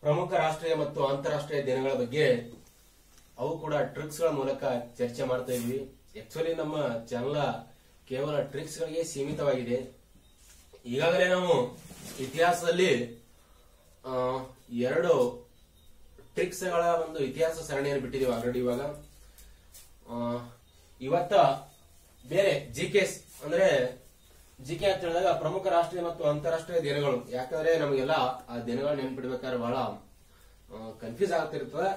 ಪ್ರಮುಖ ರಾಷ್ಟ್ರೀಯ ಮತ್ತು ಅಂತಾರಾಷ್ಟ್ರೀಯ ದಿನಗಳ ಬಗ್ಗೆ ಅವು ಕೂಡ ಟ್ರಿಕ್ಸ್ ಗಳ ಮೂಲಕ ಚರ್ಚೆ ಮಾಡ್ತಾ ಇದ್ವಿ. ಆಕ್ಚುಲಿ ನಮ್ಮ ಚಾನಲ್ ಕೇವಲ ಟ್ರಿಕ್ಸ್ ಗಳಿಗೆ ಸೀಮಿತವಾಗಿದೆ. ಈಗಾಗಲೇ ನಾವು ಇತಿಹಾಸದಲ್ಲಿ 2 ಟ್ರಿಕ್ಸ್ ಗಳ ಒಂದು ಇತಿಹಾಸ ಸರಣಿಯನ್ನು ಬಿಟ್ಟಿದ್ದೀವಿ ಆಲ್ರೆಡಿ. ಇವತ್ತ ಬೇರೆ ಜಿಕೆಸ್ ಅಂದ್ರೆ ಜಿಕೆ ಅಂತ ಹೇಳಿದಾಗ ಪ್ರಮುಖ ರಾಷ್ಟ್ರೀಯ ಮತ್ತು ಅಂತಾರಾಷ್ಟ್ರೀಯ ದಿನಗಳು. ಯಾಕಂದ್ರೆ ನಮಗೆಲ್ಲ ಆ ದಿನಗಳು ನೆನ್ಪಿಡ್ಬೇಕಾದ್ರೆ ಬಹಳ ಕನ್ಫ್ಯೂಸ್ ಆಗ್ತಿರ್ತದೆ.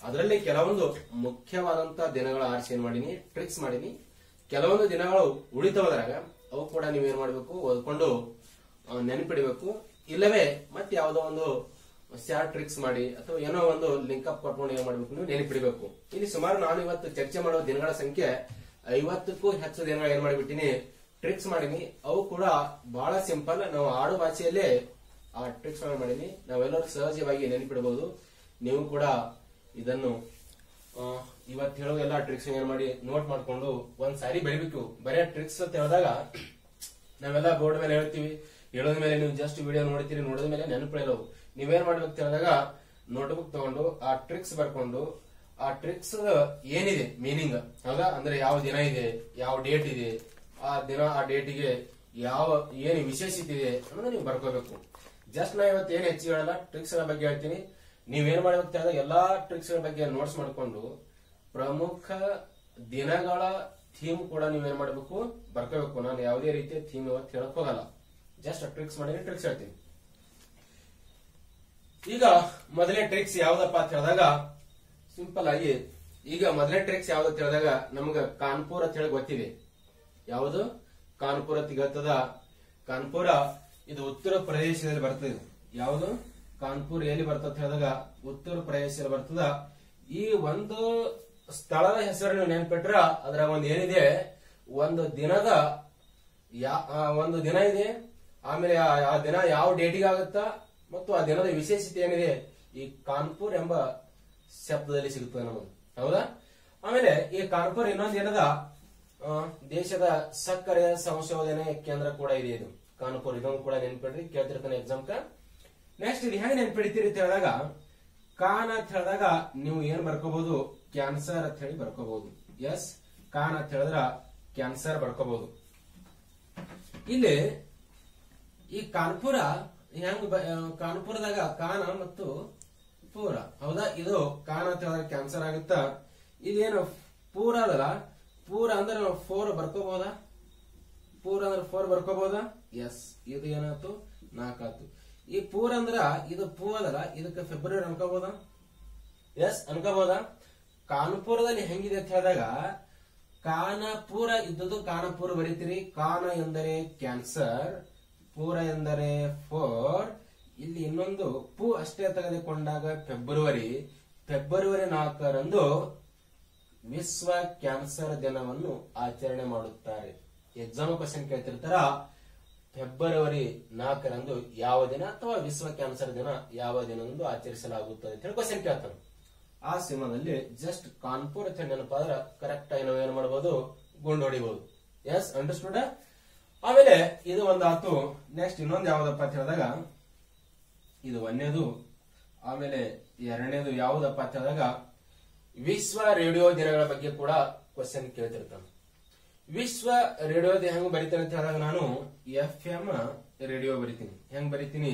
ಅದರಲ್ಲಿ ಕೆಲವೊಂದು ಮುಖ್ಯವಾದಂತ ದಿನಗಳ ಆರಿಸಿ ಏನ್ ಮಾಡೀನಿ, ಟ್ರಿಕ್ಸ್ ಮಾಡೀನಿ. ಕೆಲವೊಂದು ದಿನಗಳು ಉಳಿತವದ್ರಾಗ ಅವು ಕೂಡ ನೀವೇನ್ ಮಾಡ್ಬೇಕು, ಓದ್ಕೊಂಡು ನೆನಪಿಡಬೇಕು. ಇಲ್ಲವೇ ಮತ್ತೆ ಯಾವುದೋ ಒಂದು ಶಾರ್ಟ್ ಟ್ರಿಕ್ಸ್ ಮಾಡಿ ಅಥವಾ ಏನೋ ಒಂದು ಲಿಂಕ್ ಅಪ್ ಕೊಟ್ಕೊಂಡು ಏನ್ ಮಾಡ್ಬೇಕು, ನೀವು ನೆನಪಿಡಬೇಕು. ಇಲ್ಲಿ ಸುಮಾರು ನಾನು ಇವತ್ತು ಚರ್ಚೆ ಮಾಡುವ ದಿನಗಳ ಸಂಖ್ಯೆ 50ಕ್ಕೂ ಹೆಚ್ಚು ದಿನಗಳು ಏನ್ ಮಾಡಿಬಿಟ್ಟಿನಿ, ಟ್ರಿಕ್ಸ್ ಮಾಡೀನಿ. ಅವು ಕೂಡ ಬಹಳ ಸಿಂಪಲ್, ನಾವು ಆಡು ಭಾಷೆಯಲ್ಲೇ ಆ ಟ್ರಿಕ್ಸ್ ಮಾಡೀನಿ. ನಾವೆಲ್ಲರೂ ಸಹಜವಾಗಿ ನೆನಪಿಡಬಹುದು. ನೀವು ಕೂಡ ಇದನ್ನು ಇವತ್ತು ಹೇಳೋ ಎಲ್ಲಾ ಟ್ರಿಕ್ಸ್ ಏನ್ ಮಾಡಿ ನೋಟ್ ಮಾಡ್ಕೊಂಡು ಒಂದ್ ಸಾರಿ ಬೆಳಿಬೇಕು. ಬರೇ ಟ್ರಿಕ್ಸ್ ಅಂತ ಹೇಳಿದಾಗ ನಾವೆಲ್ಲ ಬೋರ್ಡ್ ಮೇಲೆ ಹೇಳ್ತೀವಿ, ಹೇಳೋದ ಮೇಲೆ ನೀವು ಜಸ್ಟ್ ವಿಡಿಯೋ ನೋಡ್ತೀರಿ, ನೋಡಿದ ಮೇಲೆ ನೆನಪಿಡೋವು. ನೀವೇನ್ ಮಾಡ್ಬೇಕು ಹೇಳಿದಾಗ ನೋಟ್ಬುಕ್ ತಗೊಂಡು ಆ ಟ್ರಿಕ್ಸ್ ಬರ್ಕೊಂಡು ಆ ಟ್ರಿಕ್ಸ್ ಏನಿದೆ ಮೀನಿಂಗ್, ಹೌದಾ, ಅಂದ್ರೆ ಯಾವ ದಿನ ಇದೆ, ಯಾವ ಡೇಟ್ ಇದೆ, ಆ ದಿನ ಆ ಡೇಟಿಗೆ ಏನು ವಿಶೇಷತೆ ಇದೆ ಅನ್ನೋದು ನೀವು ಬರ್ಕೋಬೇಕು. ಜಸ್ಟ್ ನಾ ಇವತ್ತು ಏನ್ ಹೆಚ್ಚಿಗೆ ಹೇಳಲ್ಲ, ಟ್ರಿಕ್ಸ್ ಗಳ ಬಗ್ಗೆ ಹೇಳ್ತೀನಿ. ನೀವೇನ್ ಮಾಡ್ಬೇಕು ಹೇಳಿದಾಗ ಎಲ್ಲಾ ಟ್ರಿಕ್ಸ್ ಗಳ ಬಗ್ಗೆ ನೋಟ್ಸ್ ಮಾಡ್ಕೊಂಡು ಪ್ರಮುಖ ದಿನಗಳ ಥೀಮ್ ಕೂಡ ನೀವೇನ್ ಮಾಡ್ಬೇಕು, ಬರ್ಕೋಬೇಕು. ನಾನು ಯಾವುದೇ ರೀತಿಯ ಥೀಮ್ ಇವತ್ತು ಹೇಳಕ್ ಹೋಗಲ್ಲ, ಜಸ್ಟ್ ಟ್ರಿಕ್ಸ್ ಮಾಡಿ ಟ್ರಿಕ್ಸ್ ಹೇಳ್ತೀನಿ. ಈಗ ಮೊದಲನೇ ಟ್ರಿಕ್ಸ್ ಯಾವ್ದಪ್ಪ ಅಂತ ಹೇಳಿದಾಗ ಸಿಂಪಲ್ ಆಗಿ, ಈಗ ಮೊದಲನೇ ಟ್ರಿಕ್ಸ್ ಯಾವ್ದು ಹೇಳಿದಾಗ ನಮ್ಗ ಕಾನ್ಪುರ್ ಅಂತ ಹೇಳಿ ಗೊತ್ತಿದೆ. ಯಾವುದು ಕಾನ್ಪುರ ಅಂತ ಗೊತ್ತದ. ಕಾನ್ಪುರ ಇದು ಉತ್ತರ ಪ್ರದೇಶದಲ್ಲಿ ಬರ್ತದೆ. ಯಾವುದು ಕಾನ್ಪುರ್ ಎಲ್ಲಿ ಬರ್ತದ ಹೇಳಿದಾಗ ಉತ್ತರ ಪ್ರದೇಶದಲ್ಲಿ ಬರ್ತದ. ಈ ಒಂದು ಸ್ಥಳದ ಹೆಸರು ನೀವು ನೆನ್ಪಿಟ್ರ ಅದ್ರ ಒಂದ್ ಏನಿದೆ, ಒಂದು ದಿನದ ಒಂದು ದಿನ ಇದೆ, ಆಮೇಲೆ ಆ ದಿನ ಯಾವ ಡೇಟಿಗೆ ಆಗುತ್ತಾ ಮತ್ತು ಆ ದಿನದ ವಿಶೇಷತೆ ಏನಿದೆ ಈ ಕಾನ್ಪುರ್ ಎಂಬ ಶಬ್ದದಲ್ಲಿ ಸಿಗುತ್ತದೆ ನಮಗೆ, ಹೌದಾ. ಆಮೇಲೆ ಈ ಕಾನ್ಪುರ್ ಇನ್ನೊಂದು ಏನದ, ದೇಶದ ಸಕ್ಕರೆ ಸಂಶೋಧನೆ ಕೇಂದ್ರ ಕೂಡ ಇದೆ. ಇದು ಕಾನ್ಪುರ್, ಇದೊಂದು ಕೂಡ ನೆನ್ಪಿಡ್ರಿ, ಕೇಳ್ತಿರ್ತಾನೆ ಎಕ್ಸಾಮ್ಕ. ನೆಕ್ಸ್ಟ್ ಇದು ಹೆಂಗ್ ನೆನ್ಪಿಡ್ತೀರಿ ಅಂತ ಹೇಳಿದಾಗ ಕಾನ್ ಅಂತ ಹೇಳಿದಾಗ ನೀವು ಏನ್ ಬರ್ಕೋಬಹುದು, ಕ್ಯಾನ್ಸರ್ ಅಂತ ಹೇಳಿ ಬರ್ಕೋಬಹುದು. ಎಸ್, ಕಾನ್ ಅಂತ ಹೇಳಿದ್ರ ಕ್ಯಾನ್ಸರ್ ಬರ್ಕೋಬಹುದು. ಇಲ್ಲಿ ಈ ಕಾನ್ಪುರ ಹೆಂಗ್ ಕಾನ್ಪುರದಾಗ ಕಾನ ಮತ್ತು ಪೂರ, ಹೌದಾ. ಇದು ಕಾನ್ ಅಂತ ಹೇಳಿದ್ರೆ ಕ್ಯಾನ್ಸರ್ ಆಗುತ್ತಾ. ಇದೇನು ಪೂರ ಅದಲ್ಲ, ಪೂರ ಅಂದ್ರೆ ನಾವು 4 ಬರ್ಕೋಬಹುದಾ, ಪೂರ ಅಂದ್ರೆ 4 ಬರ್ಕೋಬಹುದಾ. ಎಸ್, ಇದು ಏನಾಯ್ತು, 4 ಆಯ್ತು. ಈ ಪೂರ ಅಂದ್ರ ಇದು ಪೂ ಅದಲ್ಲ, ಇದಕ್ಕೆ ಫೆಬ್ರವರಿ ಅನ್ಕೋಬಹುದಾ. ಎಸ್, ಅನ್ಕೋಬಹುದಾ. ಕಾನ್ಪುರದಲ್ಲಿ ಹೆಂಗಿದೆ ಅಂತ ಹೇಳಿದಾಗ ಕಾನಪುರ ಇದ್ದದ್ದು ಕಾನಪುರ ಬರೀತೀರಿ. ಕಾನ ಎಂದರೆ ಕ್ಯಾನ್ಸರ್, ಪೂರ ಎಂದರೆ 4. ಇಲ್ಲಿ ಇನ್ನೊಂದು ಪೂ ಅಷ್ಟೇ ತೆಗೆದುಕೊಂಡಾಗ ಫೆಬ್ರವರಿ 4ರಂದು ವಿಶ್ವ ಕ್ಯಾನ್ಸರ್ ದಿನವನ್ನು ಆಚರಣೆ ಮಾಡುತ್ತಾರೆ. ಎಕ್ಸಾಮ್ ಕ್ವಶನ್ ಕೇಳ್ತಿರ್ತಾರ, ಫೆಬ್ರವರಿ 4ರಂದು ಯಾವ ದಿನ ಅಥವಾ ವಿಶ್ವ ಕ್ಯಾನ್ಸರ್ ದಿನ ಯಾವ ದಿನದಂದು ಆಚರಿಸಲಾಗುತ್ತದೆ ಅಂತ ಹೇಳಿ ಕ್ವಶನ್ ಕೇಳ್ತಾನೆ. ಆ ಸಿನಿಮಾದಲ್ಲಿ ಜಸ್ಟ್ ಕಾನ್ಪುರ್ ಅಂತ ನೆನಪಾದ್ರ ಕರೆಕ್ಟ್ ಆಗಿ ನಾವು ಏನ್ ಮಾಡಬಹುದು, ಗುಂಡು ಹೊಡಿಬಹುದು. S, understood. ಆಮೇಲೆ ಇದು ಒಂದಾತು. ನೆಕ್ಸ್ಟ್ ಇನ್ನೊಂದು ಯಾವ್ದಪ್ಪ ಅಂತ ಹೇಳಿದಾಗ ಇದು ಒಂದೇದು. ಆಮೇಲೆ ಎರಡನೇದು ಯಾವ್ದಪ್ಪ ಅಂತ ಹೇಳಿದಾಗ ವಿಶ್ವ ರೇಡಿಯೋ ದಿನಗಳ ಬಗ್ಗೆ ಕೂಡ ಕ್ವಶನ್ ಕೇಳ್ತಿರ್ತಾನೆ. ವಿಶ್ವ ರೇಡಿಯೋ ಹೆಂಗ್ ಬರಿತೇನೆ ಅಂತ ಹೇಳಿದಾಗ ನಾನು FM ರೇಡಿಯೋ ಬರಿತೀನಿ. ಹೆಂಗ್ ಬರಿತೀನಿ,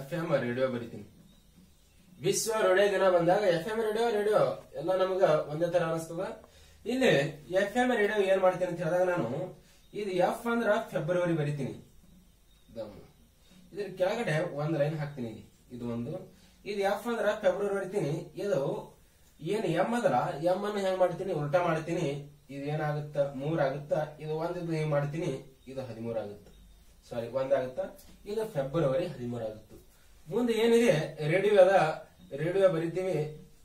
FM ರೇಡಿಯೋ ಬರಿತೀನಿ. ವಿಶ್ವ ರೇಡಿಯೋ ದಿನ ಬಂದಾಗ FM ರೇಡಿಯೋ ಎಲ್ಲ ನಮಗ ಒಂದೇ ತರ ಅನಿಸ್ತದ. ಇಲ್ಲಿ FM ರೇಡಿಯೋ ಏನ್ ಮಾಡ್ತೀನಿ ಅಂತ ಹೇಳಿದಾಗ ನಾನು ಇದು ಎಫ್ ಅಂದ್ರ ಫೆಬ್ರವರಿ ಬರಿತೀನಿ. ಇದ್ರ ಕೆಳಗಡೆ ಒಂದ್ ಲೈನ್ ಹಾಕ್ತೀನಿ. ಇದು ಒಂದು, ಇದು ಎಫ್ ಅಂದ್ರ ಫೆಬ್ರವರಿ ಬರಿತೀನಿ. ಇದು ಏನ್ ಎಂ ಅದಲ್ಲ, ಎಂ ಅನ್ನು ಹೆಂಗ್ ಮಾಡ್ತೀನಿ, ಉಲ್ಟಾ ಮಾಡ್ತೀನಿ. ಇದು ಏನಾಗುತ್ತ, 3 ಆಗುತ್ತಾ. ಇದು ಒಂದು ಏನ್ ಮಾಡ್ತೀನಿ, ಇದು 13 ಆಗುತ್ತ. ಸಾರಿ, 1 ಆಗುತ್ತಾ. ಇದು ಫೆಬ್ರವರಿ 13 ಆಗುತ್ತೆ. ಮುಂದೆ ಏನಿದೆ ರೇಡಿಯೋ ಬರಿತೀವಿ.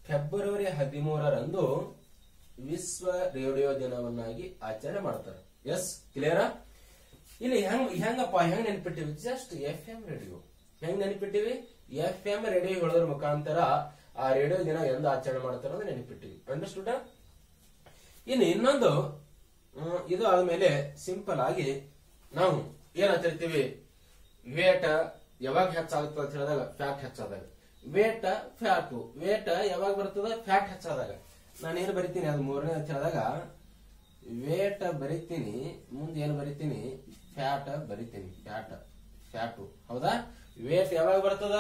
ಫೆಬ್ರವರಿ 13ರಂದು ವಿಶ್ವ ರೇಡಿಯೋ ದಿನವನ್ನಾಗಿ ಆಚರಣೆ ಮಾಡ್ತಾರೆ. Yes, clear. ಇಲ್ಲಿ ಹೆಂಗಪ್ಪ ಹೆಂಗ್ ನೆನ್ಪಿಟ್ಟಿವಿ, ಜಸ್ಟ್ FM ರೇಡಿಯೋ ಹೆಂಗ್ ನೆನಪಿಟ್ಟಿವಿ, FM ರೇಡಿಯೋ ಹೇಳೋದ್ರ ಮುಖಾಂತರ ಆ ರೇಡಿಯೋ ದಿನ ಎಂದು ಆಚರಣೆ ಮಾಡ್ತಾರ ಅಂತ ನೆನಪಿಟ್ಟಿವಿ. ಅಂಡರ್ಸ್ಟುಡ್. ಇನ್ನು ಇನ್ನೊಂದು ಇದು ಆದ್ಮೇಲೆ ಸಿಂಪಲ್ ಆಗಿ ನಾವು ಏನ್ ಹೇಳ್ತಿರ್ತೀವಿ, ವೇಟ ಯಾವಾಗ ಹೆಚ್ಚಾಗುತ್ತದೆ ಅಂತ ಹೇಳಿದಾಗ ಫ್ಯಾಟ್ ಹೆಚ್ಚಾದಾಗ. ವೇಟ್ ಫ್ಯಾಟ್, ವೇಟ್ ಯಾವಾಗ ಬರ್ತದ ಫ್ಯಾಟ್ ಹೆಚ್ಚಾದಾಗ. ನಾನೇನು ಬರಿತೀನಿ ಅದು ಮೂರನೇ ಅಂತ ಹೇಳಿದಾಗ ವೇಟ್ ಬರಿತೀನಿ, ಮುಂದೆ ಏನು ಬರಿತೀನಿ ಫ್ಯಾಟ್ ಬರಿತೀನಿ. ಫ್ಯಾಟು ಹೌದಾ. ವೇಟ್ ಯಾವಾಗ ಬರ್ತದ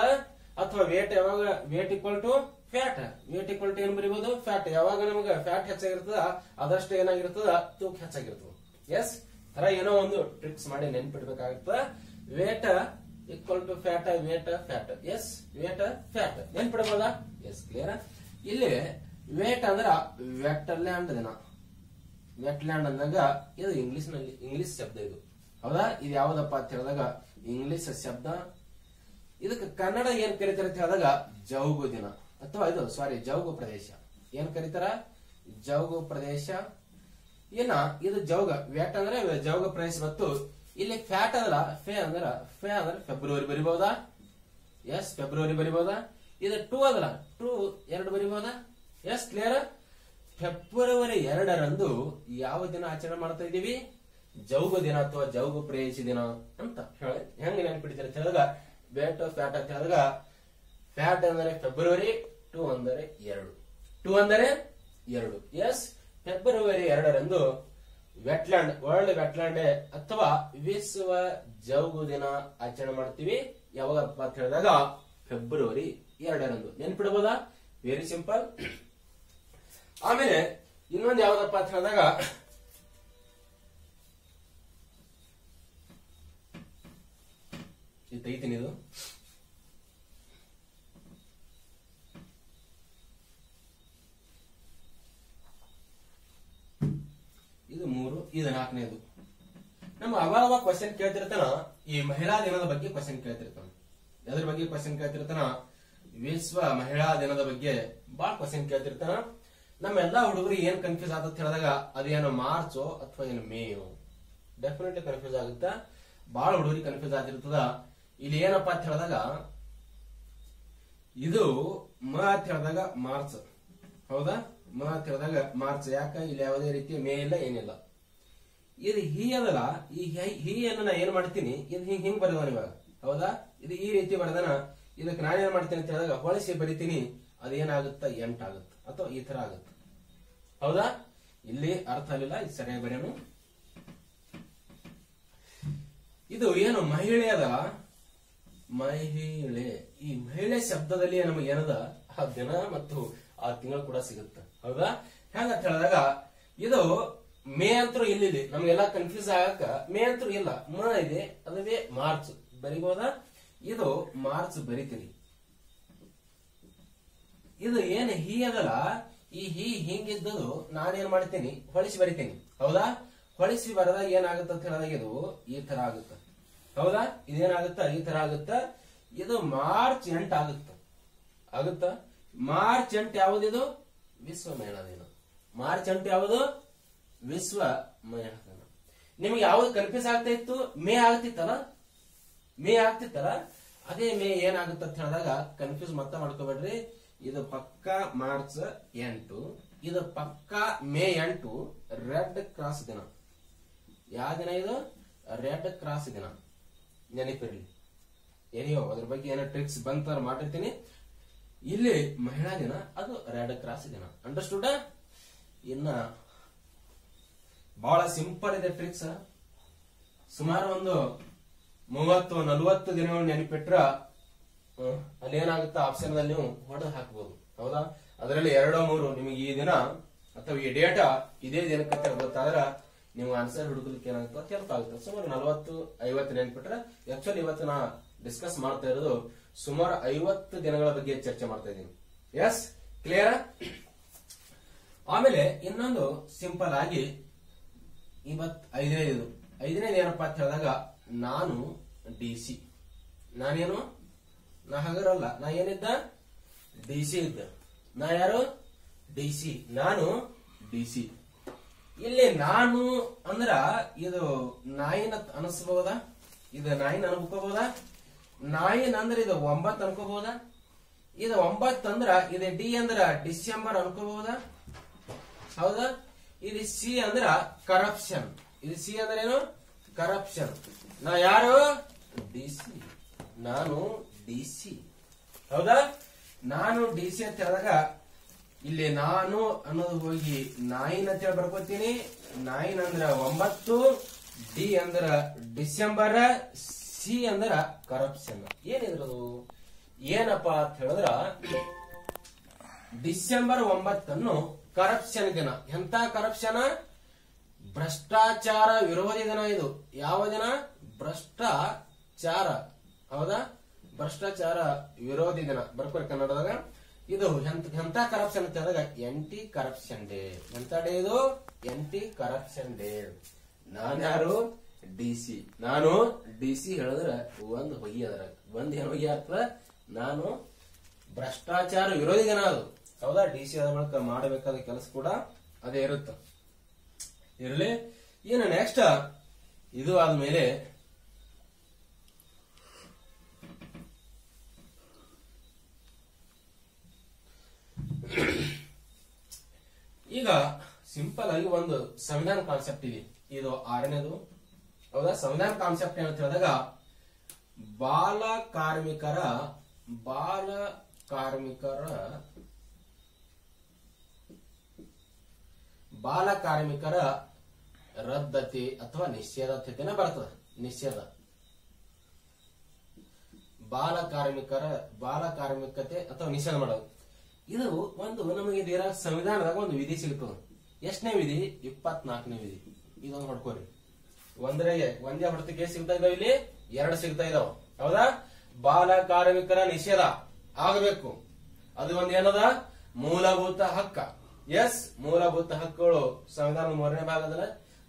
ಅಥವಾ ವೇಟ್ ಯಾವಾಗ weight equal to fat, weight equal to ಏನ್ ಬರಿಬಹುದು ಫ್ಯಾಟ್. ಯಾವಾಗ ನಮ್ಗೆ ಫ್ಯಾಟ್ ಹೆಚ್ಚಾಗಿರ್ತದ ಅದಷ್ಟು ಏನಾಗಿರ್ತದ ತೂಕ ಹೆಚ್ಚಾಗಿರ್ತದ. ಎಸ್ ತರ ಏನೋ ಒಂದು ಟ್ರಿಕ್ಸ್ ಮಾಡಿ ನೆನ್ಪಿಡ್ಬೇಕಾಗುತ್ತ. Weight equal to fat, weight fat. Yes weight fat ನೆನ್ಪಿಡಬಹುದಾ. Yes clear. ಇಲ್ಲಿ ವೇಟ್ ಅಂದ್ರ ವೆಟ್ಲ್ಯಾಂಡ್ ದಿನ. ವೆಟ್ಲ್ಯಾಂಡ್ ಅಂದಾಗ ಇದು ಇಂಗ್ಲಿಷ್ ಶಬ್ದ ಇದು ಹೌದಾ. ಇದು ಯಾವ್ದಪ್ಪ ಅಂತ ಹೇಳಿದಾಗ ಇಂಗ್ಲಿಷ್ ಶಬ್ದ. ಇದಕ್ಕೆ ಕನ್ನಡ ಏನ್ ಕರೀತಾರ ಅಂತ ಹೇಳಿದಾಗ ಜೌಗು ದಿನ ಅಥವಾ ಜೌಗು ಪ್ರದೇಶ. ಏನ್ ಕರೀತಾರ ಜೌಗು ಪ್ರದೇಶ. ಇದು ಜೌಗ. ವೇಟ್ ಅಂದ್ರೆ ಜೌಗ ಪ್ರದೇಶ. ಮತ್ತು ಇಲ್ಲಿ ಫ್ಯಾಟ್ ಅದಲ್ಲ ಫೇ ಅಂದ್ರೆ ಫೆಬ್ರವರಿ ಬರಿಬಹುದಾ. ಎಸ್ ಫೆಬ್ರವರಿ ಬರಿಬಹುದಾ. ಇದು ಟೂ ಅದಲ್ಲ ಟೂ 2 ಬರಿಬಹುದಾ. Yes clear. ಫೆಬ್ರವರಿ 2ರಂದು ಯಾವ ದಿನ ಆಚರಣೆ ಮಾಡ್ತಾ ಇದೀವಿ ಜೌಗ ದಿನ ಅಥವಾ ಜೌಗು ಪ್ರದೇಶ ದಿನ ಅಂತ ಹೇಳಿ ಹೆಂಗ್ ನೆನ್ಪಿಡ್ತಾರೆ ಅಂತ ಹೇಳಿದಾಗ ವೇಟ್ ಫ್ಯಾಟ್ ಅಂತ ಹೇಳಿದಾಗ ಫ್ಯಾಟ್ ಅಂದರೆ ಫೆಬ್ರವರಿ, 2 ಅಂದರೆ 2. 2 ಅಂದರೆ 2. ಎಸ್ ಫೆಬ್ರವರಿ 2ರಂದು ವೆಟ್ಲ್ಯಾಂಡ್ ವರ್ಲ್ಡ್ ವೆಟ್ಲ್ಯಾಂಡ್ ಡೇ ಅಥವಾ ವಿಶ್ವ ಜೌಗು ದಿನ ಆಚರಣೆ ಮಾಡ್ತೀವಿ. ಯಾವಾಗಪ್ಪ ಅಂತ ಹೇಳಿದಾಗ ಫೆಬ್ರವರಿ 2ರಂದು. ನೆನ್ಪಿಡಬಹುದಾ. Very simple. ಆಮೇಲೆ ಇನ್ನೊಂದು ಯಾವ್ದಪ್ಪ ಅಂತ ಹೇಳಿದಾಗ ತೆಗಿತೀನಿ. ಇದು 3, ಇದು 4ನೇದು. ನಮ್ಮ ಅವಾಗ ಕ್ವಶನ್ ಕೇಳ್ತಿರ್ತಾನ ಈ ಮಹಿಳಾ ದಿನದ ಬಗ್ಗೆ ಕ್ವಶನ್ ಕೇಳ್ತಿರ್ತಾನ. ಎದ್ರ ಬಗ್ಗೆ ಕ್ವಶನ್ ಕೇಳ್ತಿರ್ತಾನ ವಿಶ್ವ ಮಹಿಳಾ ದಿನದ ಬಗ್ಗೆ ಬಾಳ್ ಕ್ವಶನ್ ಕೇಳ್ತಿರ್ತಾನ. ನಮ್ಮ ಎಲ್ಲಾ ಹುಡುಗರಿಗೆ ಏನ್ ಕನ್ಫ್ಯೂಸ್ ಆಗತ್ತ ಹೇಳಿದಾಗ ಅದೇನು ಮಾರ್ಚೋ ಅಥವಾ ಏನು ಮೇಯೋ ಡೆಫಿನೆಟ್ಲಿ ಕನ್ಫ್ಯೂಸ್ ಆಗುತ್ತಾ. ಬಾಳ ಹುಡುಗರಿಗೆ ಕನ್ಫ್ಯೂಸ್ ಆಗಿರ್ತದ. ಇಲ್ಲಿ ಏನಪ್ಪಾ ಅಂತ ಹೇಳಿದಾಗ ಇದು ಮ ಅಂತ ಹೇಳಿದಾಗ ಮಾರ್ಚ್ ಹೌದಾ. ಮ ಅಂತ ಹೇಳಿದಾಗ ಮಾರ್ಚ್. ಯಾಕ ಇಲ್ಲಿ ಯಾವುದೇ ರೀತಿ ಮೇ ಇಲ್ಲ ಏನಿಲ್ಲ. ಇದು ಹಿ ಅದಲ್ಲ. ಈ ಹಿ ಅನ್ನ ನಾ ಏನ್ ಮಾಡ್ತೀನಿ ಇದು ಹಿಂಗ್ ಬರೆದವನ್ ಇವಾಗ ಹೌದಾ. ಇದು ಈ ರೀತಿ ಬರೆದನ. ಇದಕ್ಕೆ ನಾನೇನ್ ಮಾಡ್ತೀನಿ ಅಂತ ಹೇಳಿದಾಗ ಹೊಳಿಸಿ ಬರಿತೀನಿ. ಅದೇನಾಗುತ್ತ 8 ಆಗುತ್ತೆ ಅಥವಾ ಈ ತರ ಆಗುತ್ತೆ ಹೌದಾ. ಇಲ್ಲಿ ಅರ್ಥ ಆಗಲಿಲ್ಲ. ಇದು ಸರಿಯಾಗಿ ಬರೆಯೋಣ. ಇದು ಏನು ಮಹಿಳೆ ಅದ. ಮಹಿಳೆ. ಈ ಮಹಿಳೆ ಶಬ್ದದಲ್ಲಿ ನಮಗೆ ಏನದ ಆ ದಿನ ಮತ್ತು ಆ ತಿಂಗಳು ಕೂಡ ಸಿಗುತ್ತೆ ಹೌದಾ. ಹೆಂಗಂತ ಹೇಳಿದಾಗ ಇದು ಮೇ ಅಂತೂ ಇಲ್ಲಿ ನಮ್ಗೆಲ್ಲ ಕನ್ಫ್ಯೂಸ್ ಆಗಕ್ಕ ಮೇ ಅಂತೂ ಇಲ್ಲ. ಮ ಇದೆ ಅದೇ ಮಾರ್ಚ್ ಬರಿಬಹುದಾ. ಇದು ಮಾರ್ಚ್ ಬರಿತೀನಿ. ಇದು ಏನು ಹಿ ಅದಲ್ಲ ಈ ಹಿ ಹಿಂಗಿದ್ದದು ನಾನೇನ್ ಮಾಡ್ತೀನಿ ಹೊಳಿಸಿ ಬರಿತೀನಿ ಹೌದಾ. ಹೊಳಿಸಿ ಬರದಾಗ ಏನಾಗುತ್ತೆ ಅಂತ ಹೇಳಿದಾಗ ಇದು ಈ ತರ ಆಗುತ್ತೆ ಹೌದಾ. ಇದೇನಾಗುತ್ತ ಈ ತರ ಆಗುತ್ತ. ಇದು ಮಾರ್ಚ್ 8 ಆಗುತ್ತ. ಮಾರ್ಚ್ 8 ಯಾವುದಿದು ವಿಶ್ವ ಮಹಿಳಾ ದಿನ. ಮಾರ್ಚ್ 8 ಯಾವುದು ವಿಶ್ವ ಮಹಿಳಾ ದಿನ. ನಿಮ್ಗೆ ಯಾವ್ದು ಕನ್ಫ್ಯೂಸ್ ಆಗ್ತಾ ಇತ್ತು ಮೇ ಆಗ್ತಿತ್ತಲ್ಲ. ಅದೇ ಮೇ ಏನಾಗುತ್ತೆ ಅಂತ ಹೇಳಿದಾಗ ಕನ್ಫ್ಯೂಸ್ ಮತ್ತೆ ಮಾಡ್ಕೋಬೇಡ್ರಿ. ಇದು ಪಕ್ಕ ಮಾರ್ಚ್ 8, ಇದು ಪಕ್ಕ ಮೇ 8 ರೆಡ್ ಕ್ರಾಸ್ ದಿನ. ಯಾವ ದಿನ ಇದು ರೆಡ್ ಕ್ರಾಸ್ ದಿನ. ನೆನಪಿರ್ಲಿ. ಏನಿಯೋ ಅದ್ರ ಬಗ್ಗೆ ಏನೋ ಟ್ರಿಕ್ಸ್ ಬಂತ ಮಾಡಿರ್ತೀನಿ. ಇಲ್ಲಿ ಮಹಿಳಾ ದಿನ ಅದು ರೆಡ್ ಕ್ರಾಸ್ ದಿನ. ಅಂಡರ್ಸ್ಟುಡ್. ಇನ್ನ ಬಹಳ ಸಿಂಪಲ್ ಇದೆ ಟ್ರಿಕ್ಸ್. ಸುಮಾರು ಒಂದು 30-40 ದಿನಗಳು ನೆನಪಿಟ್ರ ಅಲ್ಲಿ ಏನಾಗುತ್ತೆ ಆಪ್ಷನ್ ದಲ್ಲಿ ನೀವು ಹೊಡೆದು ಹಾಕಬಹುದು ಹೌದಾ. ಅದರಲ್ಲಿ 2-3 ನಿಮಗೆ ಈ ದಿನ ಅಥವಾ ಈ ಡೇಟಾ ಇದೇ ದಿನಕ್ಕೆ ಗೊತ್ತಾದ್ರ ನೀವು ಆನ್ಸರ್ ಹುಡುಗಲಿಕ್ಕೆ ಏನಾಗುತ್ತೆ ಹೆಲ್ಪ್ ಆಗುತ್ತೆ. ಸುಮಾರು 40-50 ನೆನಪಿಟ್ರೆ ಆಕ್ಚುಲಿ ಇವತ್ತು ನಾ ಡಿಸ್ಕಸ್ ಮಾಡ್ತಾ ಇರೋದು ಸುಮಾರು 50 ದಿನಗಳ ಬಗ್ಗೆ ಚರ್ಚೆ ಮಾಡ್ತಾ ಇದ್ದೀನಿ. Yes clear. ಆಮೇಲೆ ಇನ್ನೊಂದು ಸಿಂಪಲ್ ಆಗಿ ಇವತ್ತು 5ನೇದು ಏನಪ್ಪಾ ಅಂತ ಹೇಳಿದಾಗ ನಾನು DC. ನಾನೇನು ನಾ ಹಗರಲ್ಲ. ನಾ ಏನಿದ್ದ DC ಇದ್ದ. ನಾ ಯಾರು DC. ನಾನು DC. ಇಲ್ಲಿ ನಾನು ಅಂದ್ರ ಇದು ನಾಯಿನ ಅನಿಸಬಹುದಾ. ಇದು ನಾಯಿನ ಅನ್ಕೋಬಹುದಾ. ನಾಯಿನ ಅಂದ್ರೆ ಇದು 9 ಅನ್ಕೋಬಹುದಾ. ಇದು 9 ಅಂದ್ರ ಇದು ಡಿ ಅಂದ್ರ ಡಿಸೆಂಬರ್ ಅನ್ಕೋಬಹುದಾ ಹೌದಾ. ಇದು ಸಿ ಅಂದ್ರ ಕರಪ್ಷನ್. ಇದು ಸಿ ಅಂದ್ರೆ ಏನು ಕರಪ್ಷನ್. ನಾ ಯಾರು DC. ನಾನು ಡಿಸಿ. ಹೌದಾ? ನಾನು ಡಿಸಿ ಅಂತ ಹೇಳಿದಾಗ ಇಲ್ಲಿ ನಾನು ಅನ್ನೋದು ಹೋಗಿ 9 ಅಂತ ಹೇಳಿ ಬರ್ಕೋತೀನಿ. 9 ಅಂದ್ರ 9, ಡಿ ಅಂದ್ರ ಡಿಸೆಂಬರ್, ಸಿ ಅಂದ್ರ ಕರಪ್ಷನ್. ಏನಿದ್ರದು ಏನಪ್ಪಾ ಅಂತ ಹೇಳಿದ್ರ ಡಿಸೆಂಬರ್ 9 ಕರಪ್ಷನ್ ದಿನ. ಎಂತ ಕರಪ್ಷನ್? ಭ್ರಷ್ಟಾಚಾರ ವಿರೋಧಿ ದಿನ. ಇದು ಯಾವ ದಿನ? ಭ್ರಷ್ಟಾಚಾರ. ಹೌದಾ? ಭ್ರಷ್ಟಾಚಾರ ವಿರೋಧಿ ದಿನ ಬರ್ಕೋರಿ ಕನ್ನಡದಾಗ. ಇದು ಎಂತ ಕರಪ್ಷನ್ ಅಂತ ಹೇಳಿದಾಗ ಎಂಟಿ ಕರಪ್ಷನ್ ಡೇ. ಎಂತ ಡೇ ಇದು? ಎಂಟಿ ಕರಪ್ಷನ್ ಡೇ. ನಾನ್ಯಾರು? ಡಿಸಿ. ನಾನು ಡಿಸಿ ಹೇಳಿದ್ರೆ ಒಂದು ಹೊಗಿ ಅದರ ಒಂದ್ ಏನ್ ಹೊಗಿ ಆಗ್ತದ? ನಾನು ಭ್ರಷ್ಟಾಚಾರ ವಿರೋಧಿ ದಿನ ಅದು. ಹೌದಾ? ಡಿಸಿ ಆದ ಬಳಿಕ ಮಾಡಬೇಕಾದ ಕೆಲಸ ಕೂಡ ಅದೇ ಇರುತ್ತೆ. ಇರಲಿ. ಇನ್ನು ನೆಕ್ಸ್ಟ್ ಇದು ಆದ್ಮೇಲೆ ಈಗ ಸಿಂಪಲ್ ಆಗಿ ಒಂದು ಸಂವಿಧಾನ ಕಾನ್ಸೆಪ್ಟ್ ಇದೆ. ಇದು 6ನೇದು. ಹೌದಾ? ಸಂವಿಧಾನ ಕಾನ್ಸೆಪ್ಟ್ ಏನಂತ ಹೇಳಿದಾಗ ಬಾಲ ಕಾರ್ಮಿಕರ ರದ್ದತಿ ಅಥವಾ ನಿಷೇಧತೆನ ಬರ್ತದೆ. ನಿಷೇಧ. ಬಾಲ ಕಾರ್ಮಿಕತೆ ಅಥವಾ ನಿಷೇಧ ಮಾಡೋದು. ಇದು ಒಂದು ನಮಗೆ ಸಂವಿಧಾನದಾಗ ಒಂದು ವಿಧಿ ಸಿಗ್ತದೆ. ಎಷ್ಟನೇ ವಿಧಿ? 24ನೇ ವಿಧಿ. ಇದೊಂದು ಹೊಡ್ಕೋರಿ. ಒಂದೇ ಹೊಡೆತಕ್ಕೆ ಸಿಗ್ತಾ ಇದಾವ, ಇಲ್ಲಿ 2 ಸಿಗ್ತಾ ಇದಾವ. ಹೌದಾ? ಬಾಲ ಕಾರ್ಮಿಕರ ನಿಷೇಧ ಆಗಬೇಕು. ಅದು ಒಂದು ಏನದ? ಮೂಲಭೂತ ಹಕ್ಕ. ಎಸ್, ಮೂಲಭೂತ ಹಕ್ಕುಗಳು ಸಂವಿಧಾನದ 3ನೇ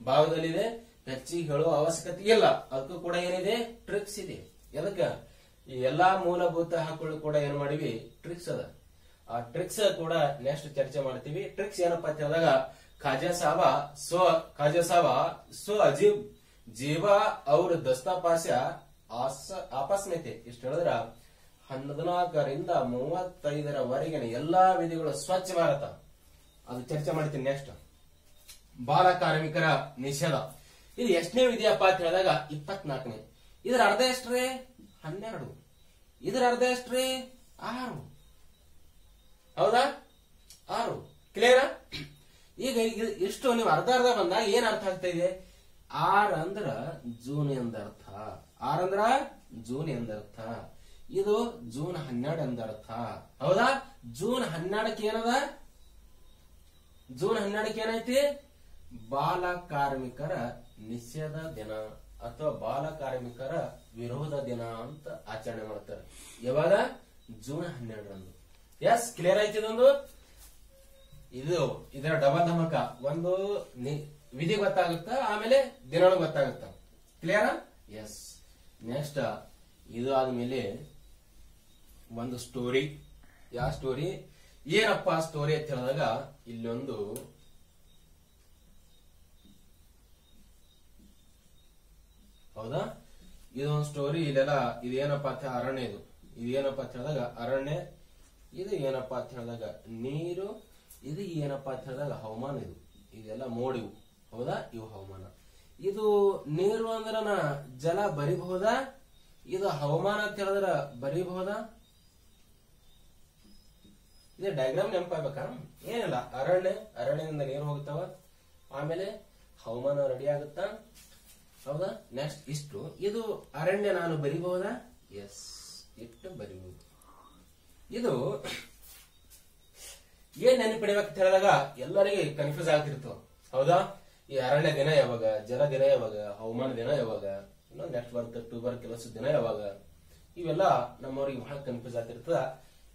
ಭಾಗದಲ್ಲಿದೆ. ಹೆಚ್ಚಿಗೆ ಹೇಳುವ ಅವಶ್ಯಕತೆ ಇಲ್ಲ. ಅದಕ್ಕೂ ಕೂಡ ಏನಿದೆ? ಟ್ರಿಕ್ಸ್ ಇದೆ. ಎದಕ್ಕ? ಈ ಎಲ್ಲಾ ಮೂಲಭೂತ ಹಕ್ಕುಗಳು ಕೂಡ ಏನ್ ಮಾಡಿವಿ? ಟ್ರಿಕ್ಸ್ ಅದ. ಆ ಟ್ರಿಕ್ಸ್ ಕೂಡ ನೆಕ್ಸ್ಟ್ ಚರ್ಚೆ ಮಾಡ್ತೀವಿ. ಟ್ರಿಕ್ಸ್ ಏನಪ್ಪಾ ಅಂತ ಹೇಳಿದಾಗ ಖಾಜಾ ಸಾಬ ಸ್ವ ಅಜೀಬ್ ಜೀವಾ ಅವ್ರ ದಸ್ತಾಪಾಸ್ಯ ಆಪಸ್ ಮೇತೆ. ಇಷ್ಟು ಹೇಳಿದ್ರ 14ರಿಂದ 35ರವರೆಗಿನ ಎಲ್ಲಾ ವಿಧಿಗಳು ಸ್ವಚ್ಛ ಭಾರತ. ಅದು ಚರ್ಚೆ ಮಾಡ್ತೀನಿ ನೆಕ್ಸ್ಟ್. ಬಾಲ ಕಾರ್ಮಿಕರ ನಿಷೇಧ ಇದು ಎಷ್ಟನೇ ವಿಧಿಯಪ್ಪ ಅಂತ ಹೇಳಿದಾಗ 24ನೇ. ಇದರ ಅರ್ಧ ಎಷ್ಟ್ರಿ? 12. ಇದರ ಅರ್ಧ ಎಷ್ಟ್ರಿ? 6. ಹೌದಾ? 6. ಕ್ಲಿಯರ್? ಈಗ ಇಷ್ಟು ನೀವು ಅರ್ಧ ಬಂದಾಗ ಏನ್ ಅರ್ಥ ಆಗ್ತಾ ಇದೆ? 6 ಅಂದ್ರ ಜೂನ್ ಎಂದರ್ಥ. 6 ಅಂದ್ರ ಜೂನ್ ಎಂದರ್ಥ. ಇದು ಜೂನ್ 12 ಎಂದರ್ಥ. ಹೌದಾ? ಜೂನ್ 12ಕ್ಕೆ ಏನದ? ಜೂನ್ 12ಕ್ಕೆ ಏನೈತಿ? ಬಾಲ ಕಾರ್ಮಿಕರ ನಿಷೇಧ ದಿನ ಅಥವಾ ಬಾಲ ಕಾರ್ಮಿಕರ ವಿರೋಧ ದಿನ ಅಂತ ಆಚರಣೆ ಮಾಡ್ತಾರೆ. ಯಾವಾಗ? ಜೂನ್ 12ರಂದು. ಎಸ್, ಕ್ಲಿಯರ್ ಆಯ್ತು. ಇದೊಂದು ಇದರ ಡಬಲ್ ಧಮಕ. ಒಂದು ವಿಧಿ ಗೊತ್ತಾಗುತ್ತ, ಆಮೇಲೆ ದಿನಗಳು ಗೊತ್ತಾಗುತ್ತ. ಕ್ಲಿಯರ್? ಎಸ್. ನೆಕ್ಸ್ಟ್ ಇದು ಆದ್ಮೇಲೆ ಒಂದು ಸ್ಟೋರಿ. ಯಾವ ಸ್ಟೋರಿ? ಏನಪ್ಪಾ ಸ್ಟೋರಿ ಅಂತ ಹೇಳಿದಾಗ ಇಲ್ಲೊಂದು ಹೌದಾ? ಇದೊಂದು ಸ್ಟೋರಿ. ಇಲ್ಲೆಲ್ಲ ಇದೇನಪ್ಪಾ ಅಂತ ಅರಣ್ಯ. ಇದೇನಪ್ಪಾ ಅಂತ ಹೇಳಿದಾಗ ಅರಣ್ಯ. ಇದು ಏನಪ್ಪಾ ಅಂತ ಹೇಳಿದಾಗ ನೀರು. ಇದು ಏನಪ್ಪಾ ಅಂತ ಹೇಳಿದಾಗ ಹವಾಮಾನ. ಇದೆಲ್ಲ ಮೋಡಿವು. ಹೌದಾ? ಇವು ಹವಾಮಾನ. ಇದು ನೀರು ಅಂದ್ರ ಜಲ ಬರಿಬಹುದಾ? ಇದು ಹವಾಮಾನ ಅಂತ ಹೇಳಿದ್ರ ಬರಿಬಹುದಾ? ಇದು ಡಯಾಗ್ರಾಮ್ ನೆನಪಾಗ್ಬೇಕಾ? ಏನಿಲ್ಲ, ಅರಣ್ಯದಿಂದ ನೀರು ಹೋಗ್ತಾವ, ಆಮೇಲೆ ಹವಾಮಾನ ರೆಡಿ ಆಗುತ್ತಾ. ಹೌದಾ? ನೆಕ್ಸ್ಟ್ ಇಷ್ಟು. ಇದು ಅರಣ್ಯ ನಾನು ಬರಿಬಹುದಾ? ಎಸ್, ಇಟ್ಟು ಬರಿಬಹುದು. ಇದು ಏನ್ ನೆನಪಿಡಬೇಕಂತ ಹೇಳಿದಾಗ ಎಲ್ಲರಿಗೆ ಕನ್ಫ್ಯೂಸ್ ಆಗ್ತಿರ್ತವ. ಹೌದಾ? ಈ ಅರಣ್ಯ ದಿನ ಯಾವಾಗ? ಜಲ ದಿನ ಯಾವಾಗ? ಹವಾಮಾನ ದಿನ ಯಾವಾಗ? ಇನ್ನೊಂದು ನೆಕ್ಸ್ಟ್ ಬರುತ್ತೆ ಟ್ಯೂಬರ್ ಕೆಲಸ ದಿನ ಯಾವಾಗ? ಇವೆಲ್ಲ ನಮ್ಮವ್ರಿಗೆ ಬಹಳ ಕನ್ಫ್ಯೂಸ್ ಆಗ್ತಿರ್ತದ.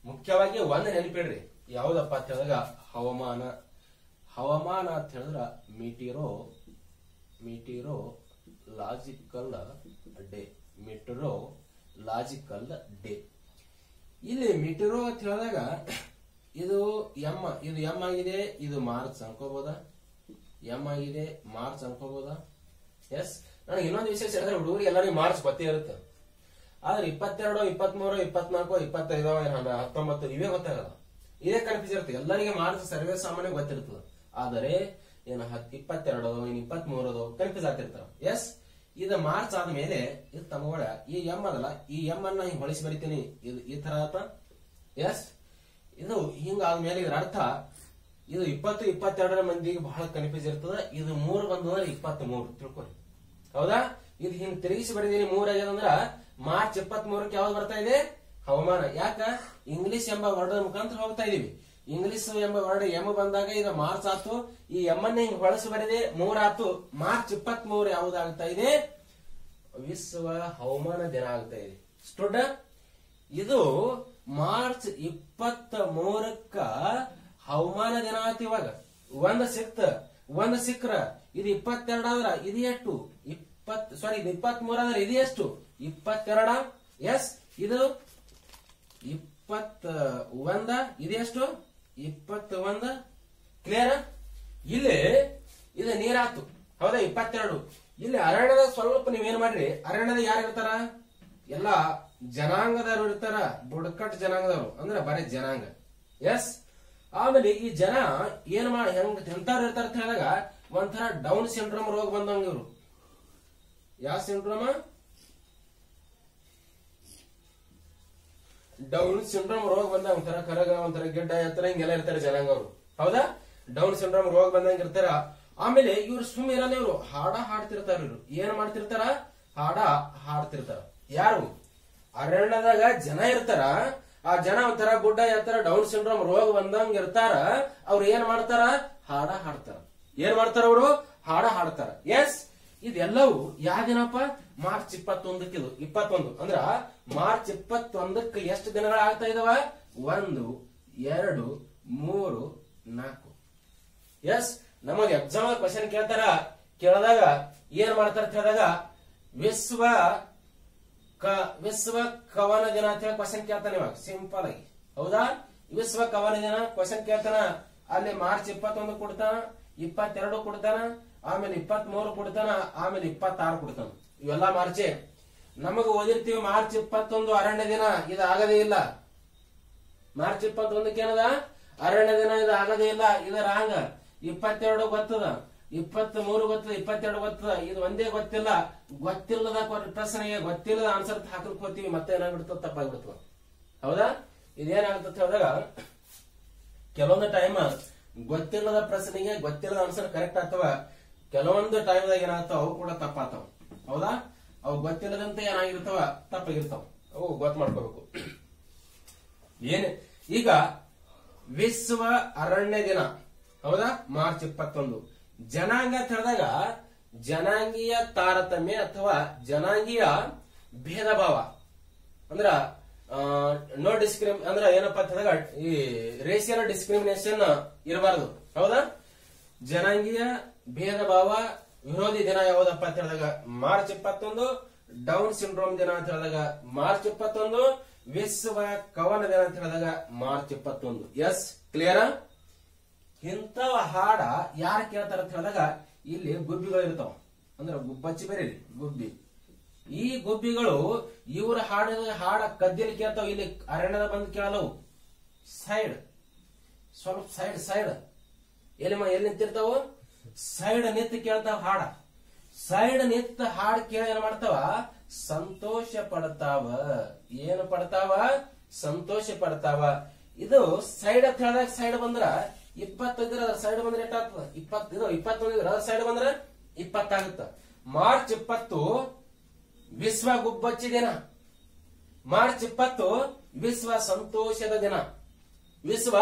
ಮುಖ್ಯವಾಗಿ ಒಂದ್ ನೆನಪಿಡ್ರಿ. ಯಾವ್ದಪ್ಪ ಅಂತ ಹೇಳಿದಾಗ ಹವಾಮಾನ. ಹವಾಮಾನ ಅಂತ ಹೇಳಿದ್ರ ಲಾಜಿಕಲ್ ಡೇ. Logical day. ಇಲ್ಲಿ ಮಿಟಿರೋ ಅಂತ ಹೇಳಿದಾಗ ಇದು ಎಂ ಆಗಿದೆ. ಇದು ಮಾರ್ಚ್ ಅನ್ಕೋಬಹುದಾ? ಎಂ ಆಗಿದೆ, ಮಾರ್ಚ್ ಅನ್ಕೋಬಹುದಾ? ಎಸ್. ನನಗೆ ಇನ್ನೊಂದು ವಿಶೇಷ ಹೇಳಿದ್ರೆ ಹುಡುಗರಿಗೆ ಎಲ್ಲರಿಗೂ ಮಾರ್ಚ್ ಗೊತ್ತೇ ಇರುತ್ತೆ. ಆದ್ರೆ 22, 23, 24, 25, 19 ಇವೇ ಗೊತ್ತಾಗಲ್ಲ. ಇದೇ ಕನ್ಫ್ಯೂಸ್ ಇರುತ್ತೆ ಎಲ್ಲರಿಗೆ. ಮಾರ್ಚ್ ಸರ್ವೇ ಸಾಮಾನ್ಯ ಗೊತ್ತಿರ್ತದೆ. ಆದರೆ ಏನು 22 23 ಕನ್ಫ್ಯೂಸ್ ಆಗ್ತಿರ್ತಾರ. ಎಸ್. ಇದು ಮಾರ್ಚ್ ಆದ್ಮೇಲೆ ಇದು ತಮ್ಮಗಳ ಈ ಎಂ ಅದಲ್ಲ, ಈ ಎಂ ಅನ್ನ ಹಿಂಗ್ ಹೊಳಿಸಿ ಬರಿತೀನಿ, ಇದು ಈ ತರ ಆತ. ಎಸ್, ಇದು ಹಿಂಗಾದ್ಮೇಲೆ ಇದರ ಅರ್ಥ ಇದು 20-22 ಮಂದಿಗೆ ಬಹಳ ಕನ್ಫ್ಯೂಸ್ ಇರ್ತದ. ಇದು 3 ಬಂದ್ರೆ 23 ತಿಳ್ಕೊರಿ. ಹೌದಾ? ಇದು ಹಿಂಗ್ ತಿರುಗಿಸಿ ಬರೀದೀನಿ 3 ಆಗ್ಯದಂದ್ರ ಮಾರ್ಚ್ 23ಕ್ಕೆ ಯಾವ್ದು ಬರ್ತಾ ಇದೆ? ಹವಾಮಾನ. ಯಾಕ? ಇಂಗ್ಲಿಷ್ ಎಂಬ ವರ್ಡ್ ಮುಖಾಂತರ ಹೋಗ್ತಾ ಇದೀವಿ. ಇಂಗ್ಲಿಷ್ ಎಂಬ ವರ್ಡ್ ಎಂ ಬಂದಾಗ ಇದು ಮಾರ್ಚ್ ಆತು. ಈ ಎಂ ಅನ್ನ ಹಿಂಗ್ ಹೊಳಸಿ ಬರಿದೆ 3 ಆತು. ಮಾರ್ಚ್ 23 ಯಾವ್ದಾಗ್ತಾ ಇದೆ? ವಿಶ್ವ ಹವಾಮಾನ ದಿನ ಆಗ್ತಾ ಇದೆ. ಸ್ಟೂಡ, ಇದು ಮಾರ್ಚ್ 23ಕ್ಕ ಹವಾಮಾನ ದಿನ ಆತ. ಇವಾಗ ಒಂದ್ ಸಿಕ್ಕ್ರ ಇದು 22 ಆದ್ರ ಇದು ಎಷ್ಟು? 23 ಆದ್ರೆ ಇದು ಎಷ್ಟು? 22. ಎಸ್, ಇದು 21. ಇದು ಎಷ್ಟು? 21. ಕ್ಲಿಯರ್? ಇಲ್ಲಿ ಇದು ನೀರಾತು. ಹೌದಾ? 22. ಇಲ್ಲಿ ಅರಣ್ಯದ ಸ್ವಲ್ಪ ನೀವೇನ್ ಮಾಡ್ರಿ, ಅರಣ್ಯದ ಯಾರು ಇರ್ತಾರ? ಎಲ್ಲಾ ಜನಾಂಗದವರು ಇರ್ತಾರ, ಬುಡಕಟ್ಟು ಜನಾಂಗದವರು, ಅಂದ್ರೆ ಬರೀ ಜನಾಂಗ. ಎಸ್, ಆಮೇಲೆ ಈ ಜನ ಏನ್ ಮಾಡಿ ಎಂತವ್ರು ಇರ್ತಾರ ಅಂತ ಹೇಳಿದಾಗ ಒಂಥರ ಡೌನ್ ಸಿಂಡ್ರೋಮ್ ರೋಗ ಬಂದಂಗ ಇವ್ರು. ಯಾವ ಸಿಂಡ್ರೋಮ್? ಡೌನ್ ಸಿಂಡ್ರೋಮ್ ರೋಗ ಬಂದಾಗ ಒಂಥರ ಕರಗ, ಒಂಥರ ಗಿಡ್ಡ ಎತ್ತರ ಹಿಂಗೆಲ್ಲ ಇರ್ತಾರೆ ಜನಾಂಗ ಅವರು. ಹೌದಾ? ಡೌನ್ ಸಿಂಡ್ರೋಮ್ ರೋಗ ಬಂದಂಗ ಇರ್ತಾರ. ಆಮೇಲೆ ಇವ್ರು ಸುಮ್ಮ ಇರಲ್ಲ, ಇವ್ರು ಹಾಡ್ತಿರ್ತಾರ. ಇವ್ರು ಏನ್ ಮಾಡ್ತಿರ್ತಾರ? ಹಾಡ್ತಿರ್ತಾರ. ಯಾರು? ಅರಣ್ಯದಾಗ ಜನ ಇರ್ತಾರ. ಆ ಜನ ಒಂಥರ ಗುಡ್ಡ ಎತ್ತರ ಡೌನ್ ಸಿಂಡ್ರೋಮ್ ರೋಗ ಬಂದಂಗ ಇರ್ತಾರ. ಅವ್ರು ಏನ್ ಮಾಡ್ತಾರ? ಹಾಡ್ತಾರ. ಏನ್ ಮಾಡ್ತಾರ ಅವರು? ಹಾಡ್ತಾರ. ಎಸ್, ಇದೆಲ್ಲವೂ ಯಾವ ದಿನಪ್ಪ? ಮಾರ್ಚ್ 21ಕ್ಕೆ. ಇದು 21 ಅಂದ್ರ ಮಾರ್ಚ್ 21ಕ್ಕೆ ಎಷ್ಟು ದಿನಗಳಾಗ್ತಾ ಇದಾವ? 1, 2, 3, 4. ಎಸ್, ನಮಗೆ ಎಕ್ಸಾಮ್ ಕ್ವಶನ್ ಕೇಳಿದಾಗ ಏನ್ ಮಾಡ್ತಾರ ಅಂತ ಹೇಳಿದಾಗ ವಿಶ್ವ ಕವನ ದಿನ ಅಂತ ಹೇಳಿ ಕ್ವಶನ್ ಕೇಳ್ತಾನೆ. ಇವಾಗ ಸಿಂಪಲ್ ಆಗಿ. ಹೌದಾ? ವಿಶ್ವ ಕವನ ದಿನ ಕ್ವಶನ್ ಕೇಳ್ತಾನ. ಅಲ್ಲಿ ಮಾರ್ಚ್ 21 ಕೊಡ್ತಾನ, 22 ಕೊಡ್ತಾನ, ಆಮೇಲೆ 23 ಕೊಡ್ತಾನ, ಆಮೇಲೆ 26 ಕೊಡ್ತಾನ. ಇವೆಲ್ಲ ಮಾರ್ಚೆ. ನಮಗ ಓದಿರ್ತೀವಿ ಮಾರ್ಚ್ 21 ಅರಣ್ಯ ದಿನ. ಇದು ಆಗದೇ ಇಲ್ಲ. ಮಾರ್ಚ್ 21ಕ್ಕೆ ಏನದ? ಅರಣ್ಯ ದಿನ. ಇದು ಆಗದೇ ಇಲ್ಲ. ಇದು ರಾಂಗ್. 22 ಗೊತ್ತದ, 23 ಗೊತ್ತದ, 22 ಗೊತ್ತದ. ಇದು ಒಂದೇ ಗೊತ್ತಿಲ್ಲ. ಗೊತ್ತಿಲ್ಲದ ಪ್ರಶ್ನೆಗೆ ಗೊತ್ತಿಲ್ಲದ ಆನ್ಸರ್ ಹಾಕಕ್ ಹೋಗ್ತೀವಿ, ಮತ್ತೆ ಏನಾಗ್ಬಿಡ್ತದ? ತಪ್ಪಾಗ್ಬಿಡ್ತದ. ಹೌದಾ? ಇದೇನಾಗ್ತದೆ ಹೇಳಿದಾಗ ಕೆಲವೊಂದು ಟೈಮ್ ಗೊತ್ತಿಲ್ಲದ ಪ್ರಶ್ನೆಗೆ ಗೊತ್ತಿಲ್ಲದ ಆನ್ಸರ್ ಕರೆಕ್ಟ್ ಆಗ್ತವ. ಕೆಲವೊಂದು ಟೈಮ್ದಾಗ ಏನಾಗ್ತಾವ ಅವು ಕೂಡ ತಪ್ಪಾಗ್ತಾವ. ಹೌದಾ? ಅವು ಗೊತ್ತಿಲ್ಲದಂತೆ ಏನಾಗಿರ್ತಾವ? ತಪ್ಪಾಗಿರ್ತಾವ. ಅವು ಗೊತ್ತು ಮಾಡ್ಕೋಬೇಕು. ಈಗ ವಿಶ್ವ ಅರಣ್ಯ ದಿನ. ಹೌದಾ? ಮಾರ್ಚ್ 21. ಜನಾಂಗ ಅಂತ ಹೇಳಿದಾಗ ಜನಾಂಗೀಯ ತಾರತಮ್ಯ ಅಥವಾ ಜನಾಂಗೀಯ ಭೇದ ಭಾವ ಅಂದ್ರ ನೋ ಅಂದ್ರ ಏನಪ್ಪಾ ಅಂತ ಹೇಳಿದಾಗ ಈ ರೇಷಿಯಲ್ ಡಿಸ್ಕ್ರಿಮಿನೇಷನ್ ಇರಬಾರದು. ಹೌದಾ? ಜನಾಂಗೀಯ ಭೇದ ಭಾವ ವಿರೋಧಿ ದಿನ ಯಾವ್ದಪ್ಪ ಅಂತ ಹೇಳಿದಾಗ ಮಾರ್ಚ್ 21. ಡೌನ್ ಸಿಂಡ್ರೋಮ್ ದಿನ ಅಂತ ಹೇಳಿದಾಗ ಮಾರ್ಚ್ 21. ವಿಶ್ವ ಕವನ ದಿನ ಅಂತ ಹೇಳಿದಾಗ ಮಾರ್ಚ್ 21. S, clear? ಇಂಥವ ಹಾಡ ಯಾರು ಕೇಳ್ತಾರ ಅಂತ ಹೇಳಿದಾಗ ಇಲ್ಲಿ ಗುಬ್ಬಿಗಳು ಇರ್ತಾವ. ಅಂದ್ರೆ ಗುಬ್ಬಚ್ಚಿ ಬೇರೆ ಗುಬ್ಬಿ. ಈ ಗುಬ್ಬಿಗಳು ಇವ್ರ ಹಾಡ ಕದ್ದಿಲಿ ಕೇಳ್ತಾವ. ಇಲ್ಲಿ ಅರಣ್ಯದ ಬಂದು ಕೇಳಲ್ಲವು. ಸ್ವಲ್ಪ ಸೈಡ್ ಎಲ್ಲಿ ನಿಂತಿರ್ತಾವ? ಸೈಡ್ ನಿಂತು ಕೇಳ್ತಾವ ಹಾಡ. ಸೈಡ್ ನಿಂತ ಹಾಡ್ ಕೇಳಿ ಏನ್ ಮಾಡ್ತಾವ? ಸಂತೋಷ ಪಡ್ತಾವ. ಏನು ಪಡ್ತಾವ? ಸಂತೋಷ ಪಡ್ತಾವ. ಇದು ಸೈಡ್ ಅಂತ ಹೇಳಿದಾಗ ಸೈಡ್ ಬಂದ್ರ 25 ಸೈಡ್ ಬಂದ್ರೆ ಎಷ್ಟಾಗ್ತದ? 21 ಸೈಡ್ ಬಂದ್ರೆ 20 ಆಗುತ್ತ. ಮಾರ್ಚ್ 20 ವಿಶ್ವ ಗುಬ್ಬಚ್ಚಿ ದಿನ. ಮಾರ್ಚ್ 20 ವಿಶ್ವ ಸಂತೋಷದ ದಿನ. ವಿಶ್ವ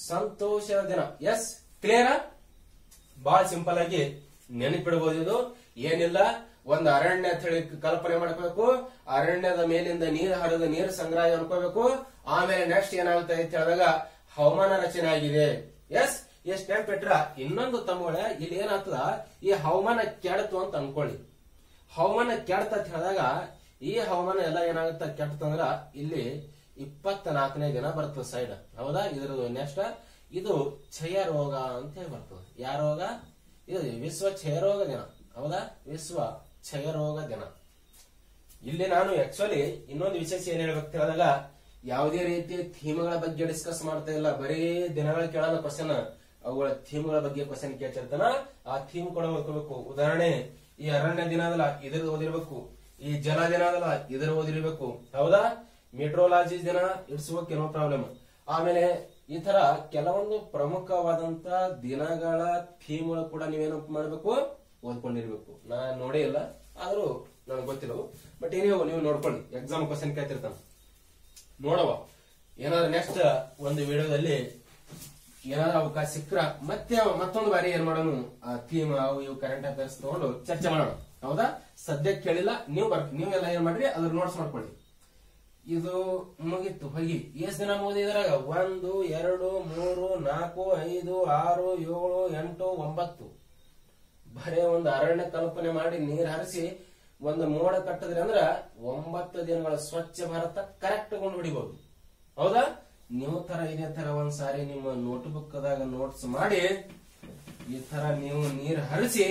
ಸಂತೋಷದ ದಿನ. S, clear? ಬಹಳ ಸಿಂಪಲ್ ಆಗಿ ನೆನಪಿಡಬಹುದು. ಇದು ಏನಿಲ್ಲ, ಒಂದು ಅರಣ್ಯ ಅಂತ ಹೇಳಿ ಕಲ್ಪನೆ ಮಾಡ್ಕೋಬೇಕು. ಅರಣ್ಯದ ಮೇಲಿಂದ ನೀರು ಹರಿದು ನೀರು ಸಂಗ್ರಹ ಅನ್ಕೋಬೇಕು. ಆಮೇಲೆ ನೆಕ್ಸ್ಟ್ ಏನಾಗುತ್ತೆ ಅಂತ ಹೇಳಿದಾಗ ಹವಾಮಾನ ರಚನೆ ಆಗಿದೆ. ಎಸ್, ಎಷ್ಟು ನೆನಪಿಟ್ರ? ಇನ್ನೊಂದು ತಮ್ಮಗಳ ಇಲ್ಲಿ ಏನಾಗ್ತದ? ಈ ಹವಾಮಾನ ಕೆಡತು ಅಂತ ಅನ್ಕೊಳ್ಳಿ. ಹವಾಮಾನ ಕೆಡತ ಅಂತ ಹೇಳಿದಾಗ ಈ ಹವಾಮಾನ ಎಲ್ಲ ಏನಾಗುತ್ತೆ ಕೆಟ್ಟಂದ್ರ ಇಲ್ಲಿ 24ನೇ ದಿನ ಬರ್ತದೆ ಸೈಡ್. ಹೌದಾ? ಇದ್ರದ್ದು ನೆಕ್ಸ್ಟ್ ಇದು ಕ್ಷಯ ರೋಗ ಅಂತ ಹೇಳಿ ಬರ್ತದೆ. ಯಾವ ರೋಗ? ಇದು ವಿಶ್ವ ಕ್ಷಯ ರೋಗ ದಿನ. ಹೌದಾ? ವಿಶ್ವ ಕ್ಷಯ ರೋಗ ದಿನ. ಇಲ್ಲಿ ನಾನು ಆಕ್ಚುಲಿ ಇನ್ನೊಂದು ವಿಶೇಷ ಏನ್ ಹೇಳ್ಬೇಕು ಹೇಳಿದಾಗ ಯಾವುದೇ ರೀತಿ ಥೀಮ್ಗಳ ಬಗ್ಗೆ ಡಿಸ್ಕಸ್ ಮಾಡ್ತಾ ಇಲ್ಲ. ಬರೀ ದಿನಗಳ ಕೇಳಲ್ಲ ಕ್ವಶನ್. ಅವುಗಳ ಥೀಮ್ಗಳ ಬಗ್ಗೆ ಕ್ವಶನ್ ಕೇಳ್ತಿರ್ತಾನ. ಆ ಥೀಮ್ ಕೂಡ ಓದ್ಕೋಬೇಕು. ಉದಾಹರಣೆ ಈ ಅರಣ್ಯ ದಿನ ಅದಲ್ಲ ಇದ್ರದ್ದು ಓದಿರ್ಬೇಕು, ಈ ಜಲ ದಿನ ಅದಲ್ಲ ಇದ್ರ ಓದಿರ್ಬೇಕು. ಹೌದಾ? ಮೆಟ್ರೋಲಾಜಿ ದಿನ ಇಟ್ಸ್ ಓಕೆ, ನೋ ಪ್ರಾಬ್ಲಮ್. ಆಮೇಲೆ ಈ ತರ ಕೆಲವೊಂದು ಪ್ರಮುಖವಾದಂತ ದಿನಗಳ ಥೀಮ್ಗಳು ಕೂಡ ನೀವೇನು ಮಾಡ್ಬೇಕು, ಓದ್ಕೊಂಡಿರ್ಬೇಕು. ನಾನ್ ನೋಡೇ ಇಲ್ಲ, ಆದ್ರೂ ನನಗೆ ಗೊತ್ತಿಲ್ಲವು. ಬಟ್ ನೀವು ನೋಡ್ಕೊಳ್ಳಿ, ಎಕ್ಸಾಮ್ ಕ್ವಶನ್ ಕೇಳ್ತಿರ್ತಾನ ನೋಡವ. ಏನಾದ್ರು ನೆಕ್ಸ್ಟ್ ಒಂದು ವಿಡಿಯೋದಲ್ಲಿ ಏನಾದ್ರು ಅವಕಾಶ ಸಿಕ್ಕ್ರ ಮತ್ತೊಂದು ಬಾರಿ ಏನ್ ಮಾಡೋಣ, ಆ ಥೀಮ್ ಅವು ಇವು ಕರೆಂಟ್ ಅಫೇರ್ಸ್ ತಗೊಂಡು ಚರ್ಚೆ ಮಾಡೋಣ. ಹೌದಾ? ಸದ್ಯಕ್ಕೆ ಕೇಳಿಲ್ಲ, ನೀವೆಲ್ಲ ಏನ್ ಮಾಡ್ರಿ ಅದ್ರ ನೋಟ್ಸ್ ಮಾಡ್ಕೊಳ್ಳಿ. ಇದು ಮುಗಿತ್ತು. ಹೋಗಿ ಎಷ್ಟ್ ದಿನ ಓದಿದ್ರಾಗ 1 2 3 4 5 6 7 8 9 ಬರೇ ಒಂದು ಅರಣ್ಯ ಕಲ್ಪನೆ ಮಾಡಿ ನೀರ್ ಹರಿಸಿ ಒಂದು ಮೋಡ ಕಟ್ಟಿದ್ರಿ ಅಂದ್ರ 9 ದಿನಗಳ ಸ್ವಚ್ಛ ಭಾರತ ಕರೆಕ್ಟ್ ಕೊಂಡು ಹೊಡಿಬಹುದು. ಹೌದಾ? ನೀವು ತರ ಇದೇ ತರ ಒಂದ್ಸಾರಿ ನಿಮ್ಮ ನೋಟ್ಬುಕ್ ದಾಗ ನೋಟ್ಸ್ ಮಾಡಿ ಈ ತರ ನೀವು ನೀರ್ ಹರಿಸಿ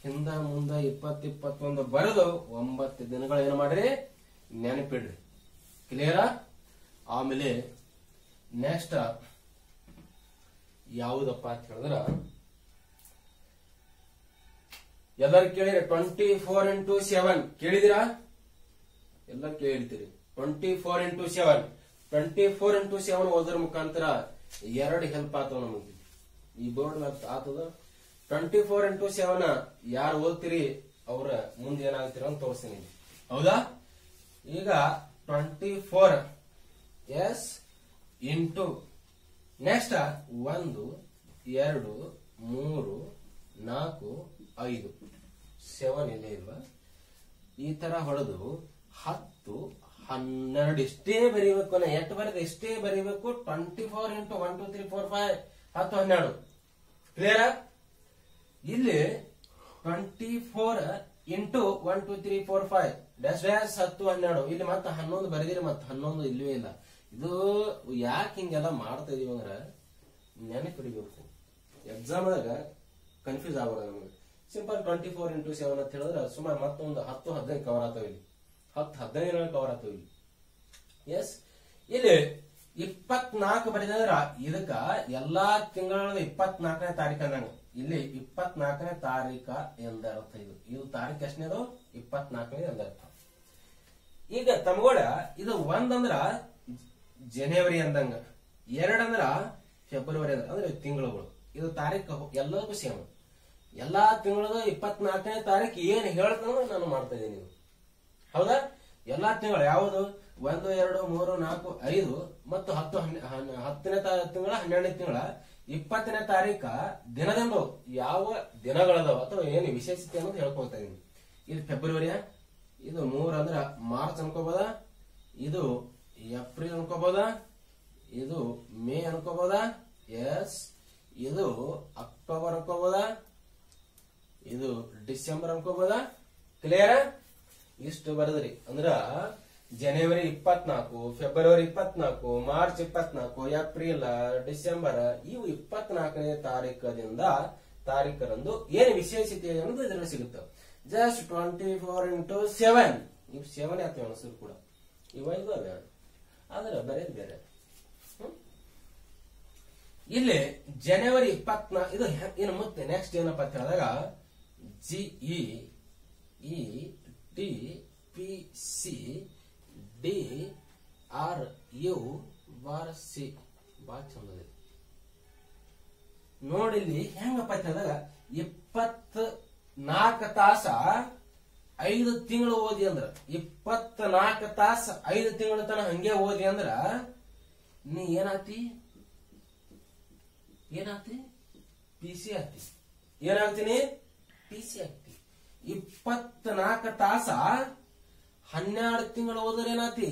ಹಿಂದ ಮುಂದ 20-21 ಬರೆದು 9 ದಿನಗಳು ಏನ್ ಮಾಡ್ರಿ, ನೆನಪಿಡ್ರಿ. ಕ್ಲಿಯರಾ? ಆಮೇಲೆ ನೆಕ್ಸ್ಟ್ ಯಾವುದಪ್ಪ ಅಂತ ಹೇಳಿದ್ರ, ಎಲ್ಲರೂ ಕೇಳಿರಿ 24x7 ಕೇಳಿದಿರಾ? ಎಲ್ಲ ಕೇಳಿರ್ತೀರಿ. 24x7 24x7 ಓದೋದ್ರ ಮುಖಾಂತರ 2 ಹೆಲ್ಪ್ ಆತವ ನಮಗೆ. ಈ ಬೋರ್ಡ್ ಆತದ. 24x7 ಯಾರು ಓದ್ತೀರಿ ಅವ್ರ ಮುಂದೆ ಏನಾಗ್ತೀರ ಅಂತ ತೋರಿಸ್ತೀನಿ. ಹೌದಾ? ಈಗ 24s ಇಂಟು ನೆಕ್ಸ್ಟ್ 1 2 3 4 5 7 ಇಲ್ಲೇ ಇಲ್ವಾ? ಈ ತರ ಹೊಡೆದು 10 12 ಇಷ್ಟೇ ಬರೀಬೇಕು. ಎಷ್ಟು ಬರೆದು ಇಷ್ಟೇ ಬರೀಬೇಕು. 24 ಇಂಟು 1 2 3 4 5 10 12 ಕ್ಲಿಯರ್? ಇಲ್ಲಿ 24 ಇಂಟು 1 2 3 4 5 ಡ್ಯಾಶ್ ಡ್ಯಾಶ್ 10 12 ಇಲ್ಲಿ ಮತ್ತೆ 11 ಬರೆದಿರಿ, ಮತ್ತೆ 11 ಇಲ್ವೇ ಇಲ್ಲ. ಇದು ಯಾಕೆ ಹಿಂಗೆಲ್ಲ ಮಾಡ್ತಾ ಇದೀವಿ ಅಂದ್ರ ನೆನಪಿಡಿಬೇಕು. ಎಕ್ಸಾಮ್ ದಾಗ ಕನ್ಫ್ಯೂಸ್ ಆಗಬಾರ್ದು ನಮಗೆ. ಸಿಂಪಲ್ 24x7 ಅಂತ ಹೇಳಿದ್ರೆ ಸುಮಾರು ಮತ್ತೊಂದು 10-15 ಕವರ್ ಆಗ್ತಾವ. ಇಲ್ಲಿ 10-15 ಕವರ್ ಆಗ್ತಾವ. ಇಲ್ಲಿ ಎಸ್. ಇಲ್ಲಿ 24 ಬರೆದಂದ್ರ ಇದಕ್ಕ ಎಲ್ಲಾ ತಿಂಗಳ 24ನೇ ತಾರೀಕು ಅಂದಂಗ. ಇಲ್ಲಿ 24ನೇ ತಾರೀಕ ಎಂದರ್ಥ. ಇದು ತಾರೀಕು ಎಷ್ಟನೇದು? 24ನೇ ಎಂದರ್ಥ. ಈಗ ತಮಗೋಳ ಇದು 1 ಅಂದ್ರ ಜನವರಿ ಅಂದಂಗ, 2 ಅಂದ್ರ ಫೆಬ್ರವರಿ ಅಂದ್ರೆ ತಿಂಗಳುಗಳು. ಇದು ತಾರೀಕು ಎಲ್ಲದಕ್ಕೂ ಸೇಮ್. ಎಲ್ಲಾ ತಿಂಗಳದ 24ನೇ ತಾರೀಕು ಏನ್ ಹೇಳ್ತಾನೋ ನಾನು ಮಾಡ್ತಾ ಇದ್ದೀನಿ. ಹೌದಾ? ಎಲ್ಲಾ ತಿಂಗಳು ಯಾವುದು? 1 2 3 4 5 ಮತ್ತು 10ನೇ ತಿಂಗಳ 12ನೇ ತಿಂಗಳ 20ನೇ ತಾರೀಕ ದಿನದಂದು ಯಾವ ದಿನಗಳದಾವ ಅಥವಾ ಏನು ವಿಶೇಷತೆ ಅನ್ನೋದು ಹೇಳ್ಕೊಳ್ತಾ ಇದೀನಿ. ಇದು ಫೆಬ್ರವರಿಯ, ಇದು 3 ಅಂದ್ರ ಮಾರ್ಚ್ ಅನ್ಕೋಬೋದ, ಇದು ಏಪ್ರಿಲ್ ಅನ್ಕೋಬೋದ, ಇದು ಮೇ ಅನ್ಕೋಬೋದ, ಎಸ್, ಇದು ಅಕ್ಟೋಬರ್ ಅನ್ಕೋಬೋದ, ಇದು ಡಿಸೆಂಬರ್ ಅನ್ಕೋಬೋದ. ಕ್ಲಿಯರ್? ಇಷ್ಟು ಬರದ್ರಿ. ಅಂದ್ರ ಜನವರಿ 24, ಫೆಬ್ರವರಿ 24, ಮಾರ್ಚ್ 24, ಏಪ್ರಿಲ್, ಡಿಸೆಂಬರ್ ಇವು 24ನೇ ತಾರೀಕರಂದು ಏನು ವಿಶೇಷತೆ ಅನ್ನೋದು ಇದರಲ್ಲಿ ಸಿಗುತ್ತೆ. ಜಸ್ಟ್ 24x7 ಇವು 7 ಆಗ್ತವೆ ಅನ್ಸರು ಕೂಡ. ಇವ ಇದು ಅವೆ ಆದ್ರೆ ಬರೆಯೋದು ಬೇರೆ. ಇಲ್ಲಿ ಜನವರಿ 24 ಇದು ಏನು ಮತ್ತೆ ನೆಕ್ಸ್ಟ್ ಏನಪ್ಪಾ ಅಂತ ಹೇಳಿದಾಗ GETPCDRUC ಬಾಳ ಚಂದ ನೋಡಿಲ್ಲಿ. ಹೆಂಗಪ್ಪ ಅಂತ ಹೇಳಿದಾಗ 24 ತಾಸ 5 ತಿಂಗಳು ಓದಿ ಅಂದ್ರ 24 ತಾಸ 5 ತಿಂಗಳ ತನ ಹಂಗೆ ಓದಿ ಅಂದ್ರ ನೀ ಏನಾಗ್ತಿ PC ಆಗ್ತಿ. ಏನಾಗ್ತೀನಿ? PC ಆಗ್ತಿ. 24 ತಾಸ 12 ತಿಂಗಳು ಓದಿದ್ರೆ ಏನಾಗ್ತಿ?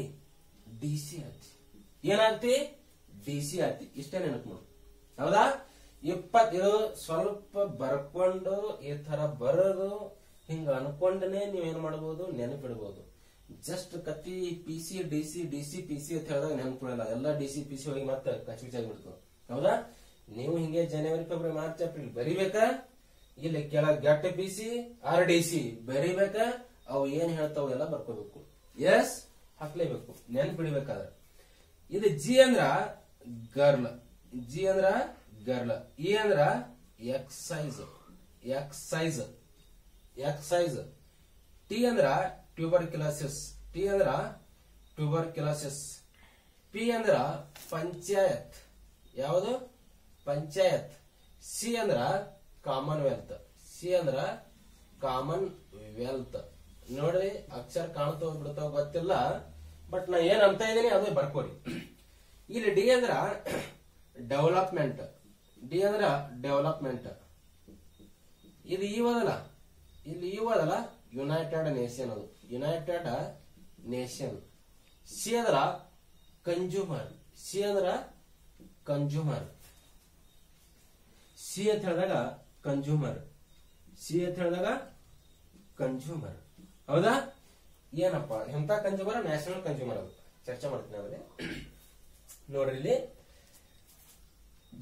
DC ಆಗ್ತಿ. ಏನಾಗ್ತಿ? DC ಆಗ್ತಿ. ಇಷ್ಟೇ ನೆನಪು ನೋಡಿ. ಹೌದಾ? 20 ಸ್ವಲ್ಪ ಬರ್ಕೊಂಡು ಈ ತರ ಬರೋದು ಹಿಂಗ ಅನ್ಕೊಂಡನೆ ನೀವೇನ್ ಮಾಡಬಹುದು, ನೆನಪಿಡಬಹುದು. ಜಸ್ಟ್ ಕತ್ತಿ PC DC DC PC ಅಂತ ಹೇಳಿದಾಗ ನೆನಪಿಡಲ್ಲ. ಎಲ್ಲ DC PC ಹೋಗಿ ಮತ್ತೆ ಕಚ್ಬಿಚಾಗ್ಬಿಡ್ತು. ಹೌದಾ? ನೀವು ಹಿಂಗೆ ಜನವರಿ ಫೆಬ್ರವರಿ ಮಾರ್ಚ್ ಏಪ್ರಿಲ್ ಬರಿಬೇಕಾ? ಇಲ್ಲಿ ಕೆಳಗೆ ಗೆಟ್ PC RDC ಬರಿಬೇಕಾ? ಅವು ಏನ್ ಹೇಳ್ತಾವ ಎಲ್ಲ ಬರ್ಕೋಬೇಕು. ಎಸ್, ಹಾಕ್ಲೇಬೇಕು, ನೆನ್ಪಿಡ್ಬೇಕಾದ್ರೆ. ಇದು G ಅಂದ್ರ ಗರ್ಲ್, G ಅಂದ್ರ ಗರ್ಲ್, E ಅಂದ್ರ ಎಕ್ಸೈಸ್ ಎಕ್ಸೈಸ್. ಟಿ ಅಂದ್ರ ಟ್ಯೂಬರ್ಕ್ಯುಲೋಸಿಸ್. ಟಿ ಅಂದ್ರ ಟ್ಯೂಬರ್ಕ್ಯುಲೋಸಿಸ್. ಪಿ ಅಂದ್ರ ಪಂಚಾಯತ್. ಯಾವುದು? ಪಂಚಾಯತ್. ಸಿ ಅಂದ್ರ ಕಾಮನ್ವೆಲ್ತ್. ಸಿ ಅಂದ್ರ ಕಾಮನ್ ವೆಲ್ತ್. ನೋಡ್ರಿ ಅಕ್ಷರ ಕಾಣ್ತಾವ ಬಿಡ್ತಾವ ಗೊತ್ತಿಲ್ಲ, ಬಟ್ ನಾ ಏನ್ ಅಂತ ಇದೀನಿ ಅದು ಬರ್ಕೋರಿ. ಇಲ್ಲಿ ಡಿ ಅಂದ್ರ ಡೆವಲಪ್ಮೆಂಟ್. ಡಿ ಅಂದ್ರ ಡೆವಲಪ್ಮೆಂಟ್. ಇದು ಇವದಲ್ಲ, ಇಲ್ಲಿ ಇವದಲ್ಲ ಯುನೈಟೆಡ್ ನೇಷನ್. ಅದು ಯುನೈಟೆಡ್ ನೇಷನ್. ಸಿ ಅಂದ್ರ ಕನ್ಸ್ಯೂಮರ್. ಸಿ ಅಂದ್ರ ಕನ್ಸ್ಯೂಮರ್. ಸಿ ಅಂತ ಹೇಳಿದಾಗ ಕನ್ಸ್ಯೂಮರ್. ಸಿ ಅಂತ ಹೇಳಿದಾಗ ಕನ್ಸ್ಯೂಮರ್. ಹೌದಾ? ಏನಪ್ಪ ಎಂತ ಕನ್ಸ್ಯೂಮರ್? National consumer. ಅದು ಚರ್ಚೆ ಮಾಡ್ತೀನಿ ಅದ್ರಲ್ಲಿ. ನೋಡ್ರಿ ಇಲ್ಲಿ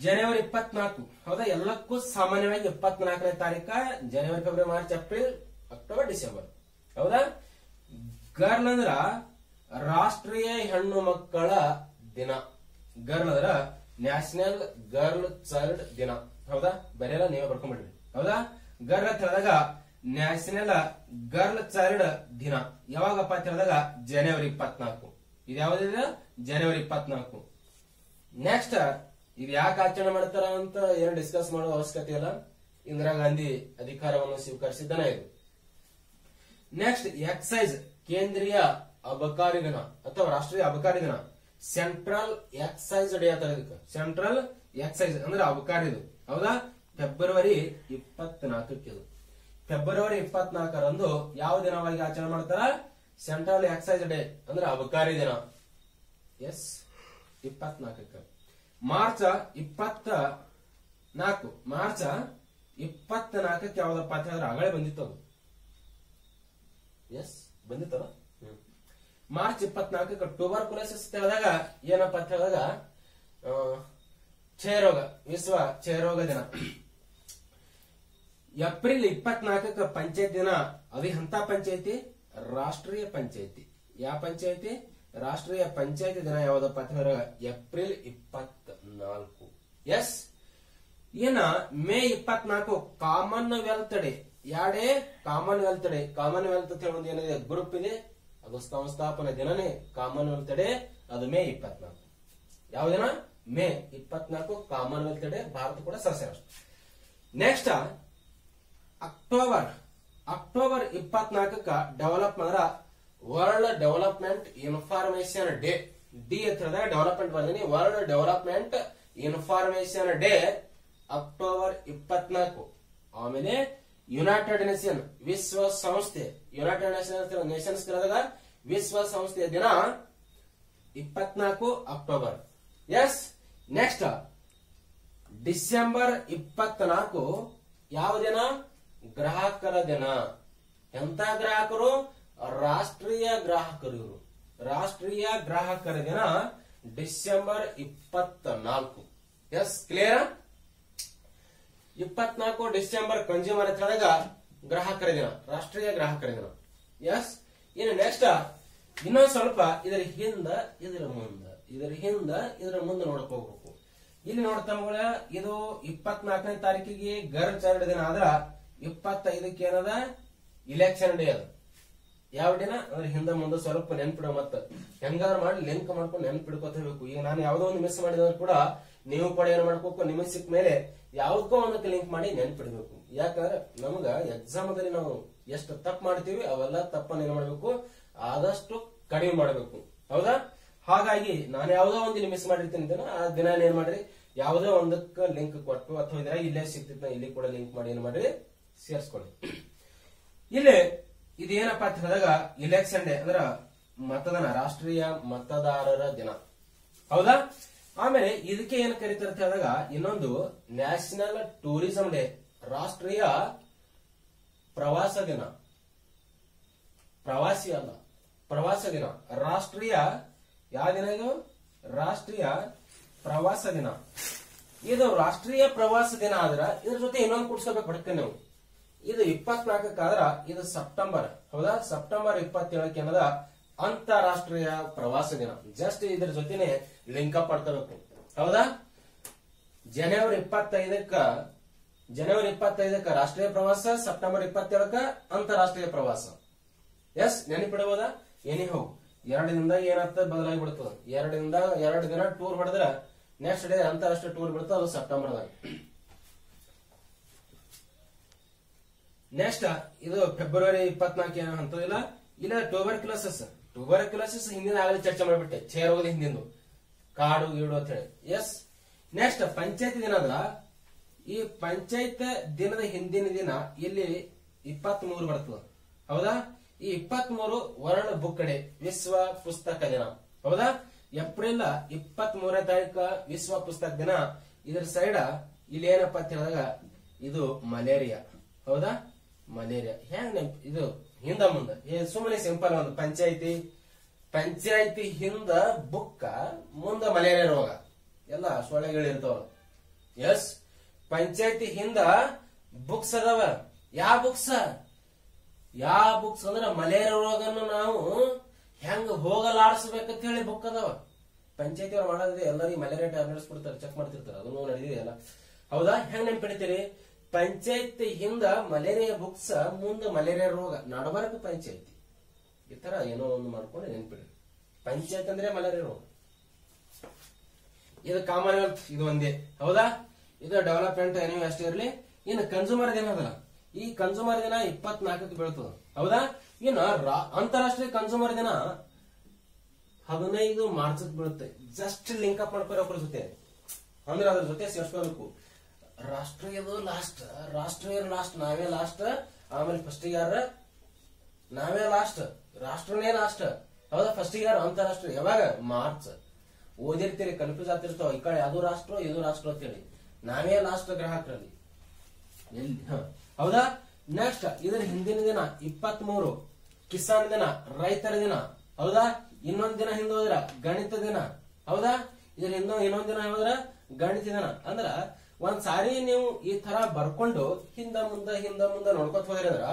ಜನವರಿ 24. ಹೌದಾ? ಎಲ್ಲಕ್ಕೂ ಸಾಮಾನ್ಯವಾಗಿ 24ನೇ ತಾರೀಕ January, February, March, April, October, December. ಹೌದಾ? ಗರ್ಲ್ ಅಂದ್ರ ರಾಷ್ಟ್ರೀಯ ಹೆಣ್ಣು ಮಕ್ಕಳ ದಿನ. ಗರ್ಲ್ ಅಂದ್ರ ನ್ಯಾಷನಲ್ ಗರ್ಲ್ ಚೈಲ್ಡ್ ದಿನ. ಹೌದಾ? ಬರೆಯಲ್ಲ, ನೀವೇ ಬರ್ಕೊಂಡ್ಬಿಡ್ರಿ. ಹೌದಾ? ಗರ್ಲ್ ಅಂತ ಹೇಳಿದಾಗ ನ್ಯಾಷನಲ್ ಗರ್ಲ್ ಚೈಲ್ಡ್ ದಿನ ಯಾವಾಗಪ್ಪ ಅಂತ ಹೇಳಿದಾಗ ಜನವರಿ 24. ಇದು ಯಾವ್ದಿದೆ? ಜನವರಿ 24. ನೆಕ್ಸ್ಟ್ ಇದು ಯಾಕೆ ಆಚರಣೆ ಮಾಡ್ತಾರ ಅಂತ ಏನು ಡಿಸ್ಕಸ್ ಮಾಡೋ ಅವಶ್ಯಕತೆ ಇಲ್ಲ. ಇಂದಿರಾ ಗಾಂಧಿ ಅಧಿಕಾರವನ್ನು ಸ್ವೀಕರಿಸಿದ್ದನ ಇದು. ನೆಕ್ಸ್ಟ್ ಎಕ್ಸೈಸ್, ಕೇಂದ್ರೀಯ ಅಬಕಾರಿ ದಿನ ಅಥವಾ ರಾಷ್ಟ್ರೀಯ ಅಬಕಾರಿ ದಿನ. ಸೆಂಟ್ರಲ್ ಎಕ್ಸೈಸ್ ಡೇ ಅಂತ ಇದಕ್ಕೆ. ಸೆಂಟ್ರಲ್ ಎಕ್ಸೈಸ್ ಅಂದ್ರೆ ಅಬಕಾರಿದು. ಹೌದಾ? ಫೆಬ್ರವರಿ 24. ಇದು ಫೆಬ್ರವರಿ 24ರಂದು ಯಾವ ದಿನವಾಗಿ ಆಚರಣೆ ಮಾಡ್ತಾರ? ಸೆಂಟ್ರಲ್ ಎಕ್ಸೈಸ್ ಡೇ ಅಂದ್ರೆ ಅಬಕಾರಿ ದಿನ. ಎಸ್, 24. ಮಾರ್ಚ್ 24. ಮಾರ್ಚ್ 24 ಯಾವ್ದಪ್ಪ ಅಂತ ಹೇಳಿದ್ರೆ ಆಗಲೇ ಬಂದಿತ್ತು ಅದು. ಎಸ್, ಬಂದಿತ್ತಲ್ಲ. ಮಾರ್ಚ್ 24 ಟ್ಯೂಬರ್ಕ್ಯುಲೋಸಿಸ್ ಹೇಳಿದಾಗ ಏನಪ್ಪ ಅಂತ ಹೇಳಿದಾಗ ಕ್ಷಯರೋಗ, ವಿಶ್ವ ಕ್ಷಯರೋಗ ದಿನ. ಏಪ್ರಿಲ್ 24 ಪಂಚಾಯತ್ ದಿನ. ಅದು ಎಂತ ಪಂಚಾಯತಿ? ರಾಷ್ಟ್ರೀಯ ಪಂಚಾಯತಿ. ಯಾವ ಪಂಚಾಯತಿ? ರಾಷ್ಟ್ರೀಯ ಪಂಚಾಯತಿ ದಿನ ಯಾವ್ದಪ್ಪ ಅಂತ ಹೇಳಿದಾಗ ಏಪ್ರಿಲ್ 24. ಎಸ್. ಇನ್ನ ಮೇ 24 ಕಾಮನ್ವೆಲ್ತ್ ಡೇ. ಯಾಡೇ? Commonwealth day. ಕಾಮನ್ವೆಲ್ತ್ ಅಂತ ಹೇಳಿ ಒಂದು ಏನಿದೆ ಗ್ರೂಪ್ ಇದೆ, ಅದು ಸಂಸ್ಥಾಪನಾ ದಿನನೇ ಕಾಮನ್ವೆಲ್ತ್ ಡೇ. ಅದು ಮೇ 24. ಯಾವ ದಿನ? May 24 commonwealth day. ಭಾರತ ಕೂಡ ಸದಸ್ಯ ರಾಷ್ಟ್ರ. ನೆಕ್ಸ್ಟ್ ಅಕ್ಟೋಬರ್ 24 ಡೆವಲಪ್ ಅಂದ್ರ world development information day. D ಅಂತ ಹೇಳಿದಾಗ ಡೆವಲಪ್ಮೆಂಟ್ ಬರ್ತೀನಿ. World development information day October 24. ಆಮೇಲೆ ಯುನೈಟೆಡ್ ನೇಷನ್ ವಿಶ್ವ ಸಂಸ್ಥೆ. ಯುನೈಟೆಡ್ ನೇಷನ್ಸ್ ದಿನದಾಗ ವಿಶ್ವ ಸಂಸ್ಥೆಯ ದಿನ 24 ಅಕ್ಟೋಬರ್. ಎಸ್. ನೆಕ್ಸ್ಟ್ ಡಿಸೆಂಬರ್ 24 ಯಾವ ದಿನ? ಗ್ರಾಹಕರ ದಿನ. ಎಂತ ಗ್ರಾಹಕರು? ರಾಷ್ಟ್ರೀಯ ಗ್ರಾಹಕರು. ಇವರು ರಾಷ್ಟ್ರೀಯ ಗ್ರಾಹಕರ ದಿನ December 24. Yes, clear? 24 December consumer ಅಂತ ಹೇಳಿದಾಗ ಗ್ರಾಹಕರ ದಿನ, ರಾಷ್ಟ್ರೀಯ ಗ್ರಾಹಕರ ದಿನ. ಎಸ್. ಇನ್ನು ನೆಕ್ಸ್ಟ್ ಇನ್ನೊಂದು ಸ್ವಲ್ಪ ಇದರ ಹಿಂದ ಇದರ ಮುಂದೆ ನೋಡಕ್ ಹೋಗ್ಬೇಕು. ಇಲ್ಲಿ ನೋಡ್ತಂಗಳ ಇದು 24ನೇ ತಾರೀಕಿಗೆ ಗರ್ಲ್ ಚೈಲ್ಡ್ ದಿನ ಆದ್ರ 25ಕ್ಕೆ ಏನದ? Election day. ಅದು ಯಾವ ದಿನ ಅಂದ್ರೆ ಹಿಂದೆ ಮುಂದೆ ಸ್ವಲ್ಪ ನೆನ್ಪಿಡೋ. ಮತ್ತ ಹೆಂಗಾರು ಮಾಡಿ ಲಿಂಕ್ ಮಾಡ್ಕೊಂಡು ನೆನ್ಪಿಡ್ಕೊತ ಹೋಗ್ಬೇಕು. ಈಗ ನಾನು ಯಾವ್ದೋ ಒಂದು ಮಿಸ್ ಮಾಡಿದ್ರು ಕೂಡ ನೀವು ಕೂಡ ಏನ್ ಮಾಡ್ಬೇಕು? ನಿಮಗೆ ಸಿಕ್ಕ ಮೇಲೆ ಯಾವ್ದಕ್ಕೋ ಒಂದಕ್ಕೆ ಲಿಂಕ್ ಮಾಡಿ ನೆನ್ಪಿಡ್ಬೇಕು. ಯಾಕಂದ್ರೆ ನಮಗ ಎಕ್ಸಾಮ್ ದಲ್ಲಿ ನಾವು ಎಷ್ಟು ತಪ್ಪು ಮಾಡ್ತೀವಿ ಅವೆಲ್ಲ ತಪ್ಪನ್ನ ಏನ್ ಮಾಡ್ಬೇಕು? ಆದಷ್ಟು ಕಡಿಮೆ ಮಾಡ್ಬೇಕು. ಹೌದಾ? ಹಾಗಾಗಿ ನಾನು ಯಾವ್ದೋ ಒಂದು ಮಿಸ್ ಮಾಡಿರ್ತೀನಿ ಆ ದಿನ ಏನ್ ಮಾಡ್ರಿ? ಯಾವ್ದೋ ಒಂದಕ್ಕೆ ಲಿಂಕ್ ಕೊಟ್ಟು ಅಥವಾ ಇದ್ರ ಇಲ್ಲೇ ಸಿಗ್ತಿತ್ತು ಇಲ್ಲಿ ಕೂಡ ಲಿಂಕ್ ಮಾಡಿ ಏನ್ ಮಾಡ್ರಿ? ಸೇರ್ಸ್ಕೊಳ್ಳಿ. ಇಲ್ಲಿ ಇದೇನಪ್ಪ ಅಂತ ಹೇಳಿದಾಗ ಇಲೆಕ್ಷನ್ ಡೇ ಅಂದ್ರ ಮತದಾನ, ರಾಷ್ಟ್ರೀಯ ಮತದಾರರ ದಿನ. ಹೌದಾ? ಆಮೇಲೆ ಇದಕ್ಕೆ ಏನ್ ಕರೀತಾರೆ ಅಂತ ಹೇಳಿದಾಗ ಇನ್ನೊಂದು ನ್ಯಾಷನಲ್ ಟೂರಿಸಂ ಡೇ, ರಾಷ್ಟ್ರೀಯ ಪ್ರವಾಸ ದಿನ. ಪ್ರವಾಸಿ ಅಲ್ಲ, ಪ್ರವಾಸ ದಿನ. ರಾಷ್ಟ್ರೀಯ ಯಾವ ದಿನ ಇದು? ರಾಷ್ಟ್ರೀಯ ಪ್ರವಾಸ ದಿನ. ಇದು ರಾಷ್ಟ್ರೀಯ ಪ್ರವಾಸ ದಿನ ಆದ್ರ ಇದ್ರ ಜೊತೆ ಇನ್ನೊಂದು ಕೂಡ್ಸ್ಕೋಬೇಕು ಬಡ್ಕ ನೀವು. ಇದು 24 ಆದ್ರ ಇದು ಸೆಪ್ಟೆಂಬರ್. ಹೌದಾ? ಸೆಪ್ಟೆಂಬರ್ 27 ಏನದ ಅಂತಾರಾಷ್ಟ್ರೀಯ ಪ್ರವಾಸ ದಿನ. ಜಸ್ಟ್ ಇದ್ರ ಜೊತೆನೆ ಲಿಂಕ್ ಅಪ್ ಮಾಡ್ಕೋಬೇಕು. ಹೌದಾ? ಜನವರಿ 25 ಜನವರಿ 25ಕ್ಕೆ ರಾಷ್ಟ್ರೀಯ ಪ್ರವಾಸ, ಸೆಪ್ಟೆಂಬರ್ 27ಕ್ಕೆ ಅಂತಾರಾಷ್ಟ್ರೀಯ ಪ್ರವಾಸ. ಎಸ್, ನೆನಪಿಡಬಹುದಾ? ಏನೇ ಹೋಗು, 2 ದಿನದಾಗ ಏನಾಗ್ತದೆ ಬದಲಾಗಿ ಬಿಡ್ತದ. 2 ದಿನ ಟೂರ್ ಹೊಡೆದ್ರ ನೆಕ್ಸ್ಟ್ ಡೇ ಅಂತಾರಾಷ್ಟ್ರೀಯ ಟೂರ್ ಬಿಡ್ತದ, ಅದು ಸೆಪ್ಟೆಂಬರ್ದಾಗ. ನೆಕ್ಸ್ಟ್ ಇದು ಫೆಬ್ರವರಿ 24 ಏನೋ ಅಂತದಿಲ್ಲ. ಇಲ್ಲ ಟ್ಯೂಬರ್ಕ್ಯುಲೋಸಿಸ್ ಹಿಂದಿನ ಆಗಲಿ ಚರ್ಚೆ ಮಾಡಿಬಿಟ್ಟೆ, ಕ್ಷಯರೋಗದ ಹಿಂದಿಂದು, ಕಾಡು ಗೀಡು ಅಂತ ಹೇಳಿ. ಎಸ್, ನೆಕ್ಸ್ಟ್ ಪಂಚಾಯತ್ ದಿನ ಅದ್ರ. ಈ ಪಂಚಾಯತ್ ದಿನದ ಹಿಂದಿನ ದಿನ ಇಲ್ಲಿ 23 ಬರ್ತದ, ಹೌದಾ? ಈ 23 ವರ್ಲ್ಡ್ ಬುಕ್ ಡೇ, ವಿಶ್ವ ಪುಸ್ತಕ ದಿನ, ಹೌದಾ? ಏಪ್ರಿಲ್ 23ನೇ ತಾರೀಕು ವಿಶ್ವ ಪುಸ್ತಕ ದಿನ. ಇದ್ರ ಸೈಡ್ ಇಲ್ಲಿ ಏನಪ್ಪಾ ಅಂತ ಹೇಳಿದಾಗ ಇದು ಮಲೇರಿಯಾ, ಹೌದಾ? ಮಲೇರಿಯಾ ಹೆಂಗ್ ಇದು ಹಿಂದ ಮುಂದ ಸುಮ್ಮನೆ ಸಿಂಪಲ್. ಒಂದು ಪಂಚಾಯತಿ ಹಿಂದ ಬುಕ್ಕ, ಮುಂದ ಮಲೇರಿಯಾ ರೋಗ, ಎಲ್ಲ ಸೊಳ್ಳೆಗಳಿರ್ತಾವ. ಎಸ್, ಪಂಚಾಯತಿ ಹಿಂದ ಬುಕ್ಸ್ ಅದಾವ. ಯಾವ ಬುಕ್ಸ್ ಅಂದ್ರ ಮಲೇರಿಯಾ ರೋಗನ್ನು ನಾವು ಹೆಂಗ್ ಹೋಗಲಾಡಿಸ್ಬೇಕಂತ ಹೇಳಿ ಬುಕ್ ಅದಾವ. ಪಂಚಾಯತಿ ಅವ್ರು ಮಾಡೋದಿದೆ, ಎಲ್ಲರಿಗೂ ಮಲೇರಿಯಾ ಟ್ಯಾಬ್ಲೆಟ್ಸ್ ಕೊಡ್ತಾರೆ, ಚೆಕ್ ಮಾಡ್ತಿರ್ತಾರೆ, ಅದನ್ನು ನಡೆದಿದೆಯಲ್ಲ, ಹೌದಾ? ಹೆಂಗ್ ನೆನ್ಪಿಡ್ತೀರಿ? ಪಂಚಾಯತಿ ಹಿಂದ ಮಲೇರಿಯಾ ಬುಕ್ಸ್, ಮುಂದ ಮಲೇರಿಯಾ ರೋಗ, ನಡಬಾರಕ ಪಂಚಾಯತಿ. ಈ ತರ ಏನೋ ಒಂದು ಮಾಡ್ಕೊಂಡು ನೆನ್ಪಿಡ್ರಿ. ಪಂಚಾಯತ್ ಅಂದ್ರೆ ಮಲೇರಿಯಾ ರೋಗ. ಇದು ಕಾಮನ್ವೆಲ್ತ್, ಇದು ಒಂದೇ, ಹೌದಾ? ಇದು ಡೆವಲಪ್ಮೆಂಟ್ ಏನೋ ಅಷ್ಟೇ ಇರಲಿ. ಇನ್ನು ಕನ್ಸ್ಯೂಮರ್ ದಿನ ಅದಲ್ಲ, ಈ ಕನ್ಸ್ಯೂಮರ್ ದಿನ 24ಕ್ಕೆ ಬೀಳ್ತದ, ಹೌದಾ? ಇನ್ನು ಅಂತಾರಾಷ್ಟ್ರೀಯ ಕನ್ಸ್ಯೂಮರ್ ದಿನ 15 ಮಾರ್ಚ್ ಬೀಳುತ್ತೆ. ಜಸ್ಟ್ ಲಿಂಕ್ ಅಪ್ ಮಾಡ್ಕೊರ ಅವ್ರ ಜೊತೆ, ಅಂದ್ರೆ ಅದ್ರ ಜೊತೆ ಸೇರ್ಸ್ಕೋಬೇಕು. ರಾಷ್ಟ್ರೀಯದು ಲಾಸ್ಟ್, ನಾವೇ ಲಾಸ್ಟ್, ಆಮೇಲೆ ಫಸ್ಟ್ ಯಾರ ನಾವೇ ಲಾಸ್ಟ್, ರಾಷ್ಟ್ರನೇ ಲಾಸ್ಟ್, ಹೌದಾ? ಫಸ್ಟ್ ಯಾರು ಅಂತಾರಾಷ್ಟ್ರೀಯ ಯಾವಾಗ? ಮಾರ್ಚ್. ಓದಿರ್ತೀರಿ, ಕನ್ಫ್ಯೂಸ್ ಆಗ್ತಿರ್ತಾವ, ಈ ಕಡೆ ಅದು ರಾಷ್ಟ್ರ ಇದು ರಾಷ್ಟ್ರ ಅಂತೇಳಿ. ನಾವೇ ಲಾಸ್ಟ್ ಗ್ರಾಹಕರಲ್ಲಿ, ಹೌದಾ? ನೆಕ್ಸ್ಟ್ ಇದ್ರ ಹಿಂದಿನ ದಿನ 23 ಕಿಸಾನ್ ದಿನ, ರೈತರ ದಿನ, ಹೌದಾ? ಇನ್ನೊಂದ್ ದಿನ ಹಿಂದೆ ಹೋದ್ರ ಗಣಿತ ದಿನ, ಹೌದಾ? ಇದ್ರ ಇನ್ನೊಂದ್ ದಿನ ಹೋದ್ರ ಗಣಿತ ದಿನ. ಅಂದ್ರ ಒಂದ್ ಸಾರಿ ನೀವು ಈ ತರ ಬರ್ಕೊಂಡು ಹಿಂದ ಮುಂದ ನೋಡ್ಕೊತ ಹೋದ್ರಿ ಅಂದ್ರ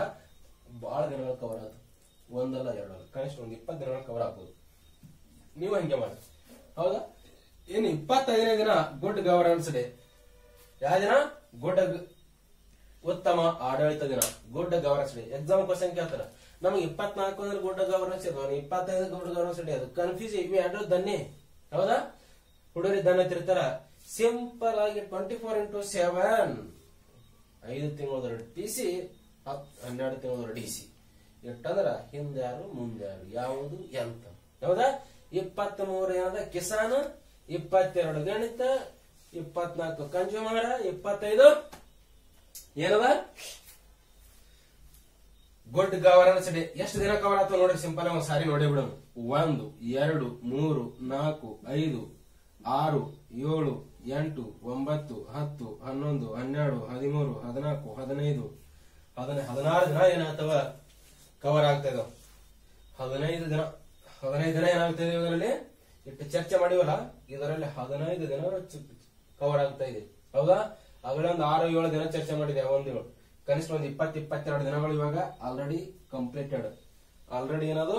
ಬಹಳ ದಿನಗಳ ಕವರ್ ಆಗುತ್ತೆ. ಒಂದಲ್ಲ ಎರಡಲ್ಲ, ಕನಿಷ್ಠ ಒಂದ್ 20 ದಿನಗಳ ಕವರ್ ಆಗ್ಬೋದು. ನೀವು ಹಂಗೆ ಮಾಡಿ, ಹೌದಾ? ಇನ್ನು 25ನೇ ದಿನ ಗುಡ್ ಗವರ್ನೆನ್ಸ್ ಡೇ. ಯಾವ ದಿನ? ಉತ್ತಮ ಆಡಳಿತ ದಿನ, good governance day. Exam question ಕೇಳ್ತಾರ, ನಮ್ಗೆ 24 ಅಂದ್ರೆ ಗುಡ್ ಗವರ್ನೆನ್ಸ್ ಇರ್ತದೆ, 25 ಗುಡ್ ಗವರ್ನೆನ್ಸ್ ಡೇ. ಅದು ಕನ್ಫ್ಯೂಸ್, ಇವೆ ಎರಡು ದನ್ನೆ, ಹೌದಾ? ಹುಡುಗರಿ ದನ್ನ ತಿರ್ತಾರ. ಸಿಂಪಲ್ ಆಗಿ 24x7 5 ತಿಂಗಳ PC, 12 ತಿಂಗಳ DC. ಎಷ್ಟಂದ್ರ ಹಿಂದ್ಯಾರು ಮುಂದ್ಯಾರು, ಯಾವುದು ಎಂತ, ಹೌದಾ? 23 ಏನದ ಕಿಸಾನ್, 22 ಗಣಿತ, 24 ಕನ್ಸ್ಯೂಮರ್, 25 ಏನದ ಗುಡ್ ಗವರ್ನೆನ್ಸ್ ಡೇ. ಎಷ್ಟು ದಿನ ಕವರ್ ಆಗ್ತಾವ ನೋಡ್ರಿ, ಸಿಂಪಲ್ ಒಂದ್ ಸಾರಿ ನೋಡಿ ಬಿಡೋಣ. 1 2 3 4 5 6 7 8 9 10 11 12 13 14 15 16 ದಿನ ಏನಾಗ್ತವ ಕವರ್ ಆಗ್ತಾ ಇದಾವ. 15 ದಿನ ಏನಾಗ್ತಾ ಇದೆ ಇದರಲ್ಲಿ ಇಟ್ಟು ಚರ್ಚೆ ಮಾಡಿವಲ್ಲ, ಇದರಲ್ಲಿ 15 ದಿನ ಕವರ್ ಆಗ್ತಾ ಇದೆ, ಹೌದಾ? ಆಗಲೇ ಒಂದು 6-7 ದಿನ ಚರ್ಚೆ ಮಾಡಿದೆ. ಒಂದಿನ ಕನಿಷ್ಠ ಒಂದು 20-22 ದಿನಗಳು ಇವಾಗ ಆಲ್ರೆಡಿ ಕಂಪ್ಲೀಟೆಡ್. ಆಲ್ರೆಡಿ ಏನದು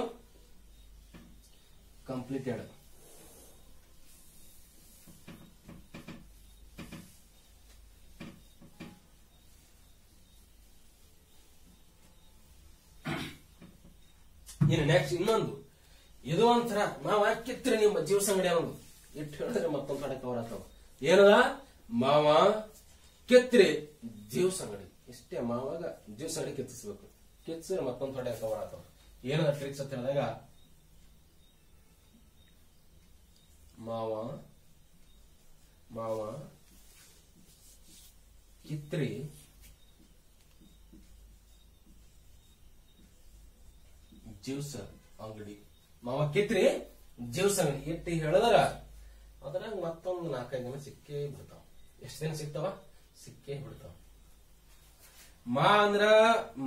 ಕಂಪ್ಲೀಟೆಡ್. ಇನ್ನು ನೆಕ್ಸ್ಟ್ ಇನ್ನೊಂದು, ಇದು ಒಂಥರ ನಾವ್ ಹಾಕಿತ್ರಿ ನಿಮ್ಮ ಜೀವ ಸಂಗಡಿ ಅನ್ನೋದು ಇಟ್ಟು ಹೇಳಿದ್ರೆ ಮತ್ತೊಂದ್ ಕಡೆ ಕವರ್ ಆಗ್ತಾವ. ಏನದ? ಮಾವ ಕೆತ್ರಿ ಜೀವ ಸಂಗಡಿ. ಇಷ್ಟೇ, ಮಾವಾಗ ಜೀವ ಸಂಗಡಿ ಕೆತ್ತಿಸ್ಬೇಕು, ಕೆತ್ತಿಸಿದ್ರೆ ಮತ್ತೊಂದ್ ಕಡೆ ಕವರ್ ಆಗ್ತಾವ. ಏನದ ಟ್ರಿಕ್ಸ್ ಅಂತ ಹೇಳಿದಾಗ, ಮಾವ ಕಿತ್ರಿ ಜ್ಯೂಸ್ ಅಂಗಡಿ, ಮಾವ ಕಿತ್ರಿ ಜ್ಯೂಸ್ ಅಂಗಡಿ ಇಟ್ಟು ಹೇಳಿದ್ರ ಅದ್ರಾಗ ಮತ್ತೊಂದು 4-5 ದಿನ ಸಿಕ್ಕೇ ಬಿಡ್ತಾವ. ಎಷ್ಟು ದಿನ ಸಿಗ್ತಾವ? ಸಿಕ್ಕೇ ಬಿಡ್ತಾವ. ಮಾ ಅಂದ್ರ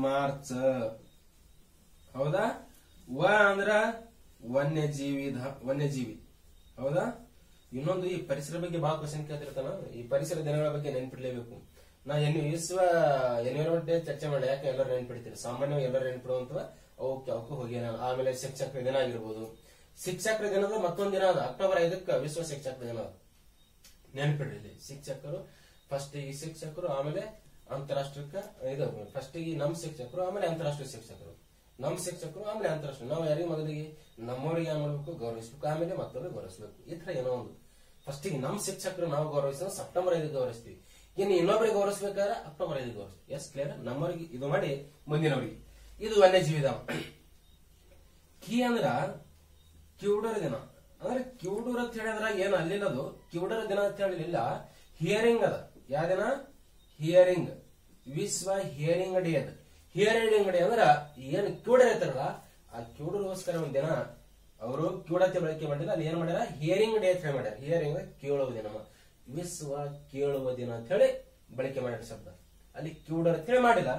ಮಾರ್ಚ್, ಹೌದಾ? ವ ಅಂದ್ರ ವನ್ಯಜೀವಿ, ಹೌದಾ? ಇನ್ನೊಂದು, ಈ ಪರಿಸರ ಬಗ್ಗೆ ಬಹಳ ಕ್ವಶನ್ ಕೇಳ್ತಿರ್ತಾನ. ಈ ಪರಿಸರ ದಿನಗಳ ಬಗ್ಗೆ ನೆನ್ಪಿಡ್ಲೇಬೇಕು. ನಾ ವಿಶ್ವ ಎನ್ವಿರಾನ್ಮೆಂಟ್ ಡೇ ಚರ್ಚೆ ಮಾಡಿ, ಯಾಕೆ ಎಲ್ಲರೂ ನೆನ್ಪಿಡ್ತೀರಿ? ಸಾಮಾನ್ಯವಾಗಿ ಎಲ್ಲರೂ ನೆನ್ಪಿಡುವಂತವ ಅವಕ್ಕೂ ಹೋಗ್ಯಾನ. ಆಮೇಲೆ ಶಿಕ್ಷಕರ ದಿನ ಆಗಿರ್ಬೋದು. ಶಿಕ್ಷಕರ ದಿನದ ಮತ್ತೊಂದ್ ದಿನ ಅದ, ಅಕ್ಟೋಬರ್ 5ಕ್ಕೆ ವಿಶ್ವ ಶಿಕ್ಷಕರ ದಿನ. ನೆನ್ಪಿಡ್ರಿ, ಶಿಕ್ಷಕರು ಫಸ್ಟ್, ಈ ಶಿಕ್ಷಕರು, ಆಮೇಲೆ ಅಂತಾರಾಷ್ಟ್ರೀಯ ಇದು ಫಸ್ಟ್ ನಮ್ ಶಿಕ್ಷಕರು, ಆಮೇಲೆ ಅಂತಾರಾಷ್ಟ್ರೀಯ ಶಿಕ್ಷಕರು, ನಮ್ ಶಿಕ್ಷಕರು ಆಮೇಲೆ ಅಂತಾರಾಷ್ಟ್ರೀಯ. ನಾವು ಯಾರಿಗೆ ಮೊದಲಿಗೆ ನಮ್ಮವ್ರಿಗೆ ಏನ್ ಮಾಡ್ಬೇಕು, ಗೌರವಿಸ್ಬೇಕು, ಆಮೇಲೆ ಮತ್ತೊಬ್ಬರಿಗೆ ಗೌರವಿಸ್ಬೇಕು. ಈ ತರ ಏನೋ ಒಂದು ಫಸ್ಟಿಗೆ ನಮ್ ಶಿಕ್ಷಕರು ನಾವು ಗೌರವಿಸಿದ್ರೆ ಸೆಪ್ಟೆಂಬರ್ 5 ಗೌರವಿಸ್ತೀವಿ. ಇನ್ನು ಇನ್ನೊಬ್ಬರಿಗೆ ಗೌರವಿಸ್ಬೇಕಾದ್ರೆ ಅಕ್ಟೋಬರ್ 5 ಗೌರವಿಸ್ತೀವಿ. Yes clear? ನಮ್ಮವ್ರಿಗೆ ಇದು ಮಾಡಿ ಮುಂದಿನವ್ರಿಗೆ. ಇದು ವನ್ಯಜೀವಿ ಧಾಮ. ಕಿ ಅಂದ್ರ ಕಿವುಡರ ದಿನ. ಅಂದ್ರೆ ಕಿವುಡೂರ್ ಅಂತ ಹೇಳಿದ್ರ ಏನ್ ಅಲ್ಲಿನದು ಕಿವುಡರ ದಿನ ಅಂತ ಹೇಳಿಲ್ಲ, ಹಿಯರಿಂಗ್ ಅದ. ಯಾವ ದಿನ? ಹಿಯರಿಂಗ್, ವಿಶ್ವ ಹಿಯರಿಂಗ್ ಡೇ ಅದ. ಹಿಯರಿಂಗ್ ಡೇ ಅಂದ್ರ ಏನ್ ಕಿವುಡರ್ ಇರ್ತಾರಲ್ಲ ಆ ಕಿವುಡರಿಗೋಸ್ಕರ ಒಂದ್ ದಿನ ಅವರು ಕಿವುಡತೆ ಬಳಕೆ ಮಾಡಿಲ್ಲ, ಅಲ್ಲಿ ಏನ್ ಮಾಡ್ಯಾರ, ಹಿಯರಿಂಗ್ ಡೇ ಅಂತ ಹೇಳಿ ಮಾಡ್ಯಾರ. ಹಿಯರಿಂಗ್ ಕೇಳುವ ದಿನ, ವಿಶ್ವ ಕೇಳುವ ದಿನ ಅಂತ ಹೇಳಿ ಬಳಕೆ ಮಾಡ್ಯಾರ ಶಬ್ದ. ಅಲ್ಲಿ ಕಿವುಡರ್ ಅಂತ ಹೇಳಿ ಮಾಡಿಲ್ಲ.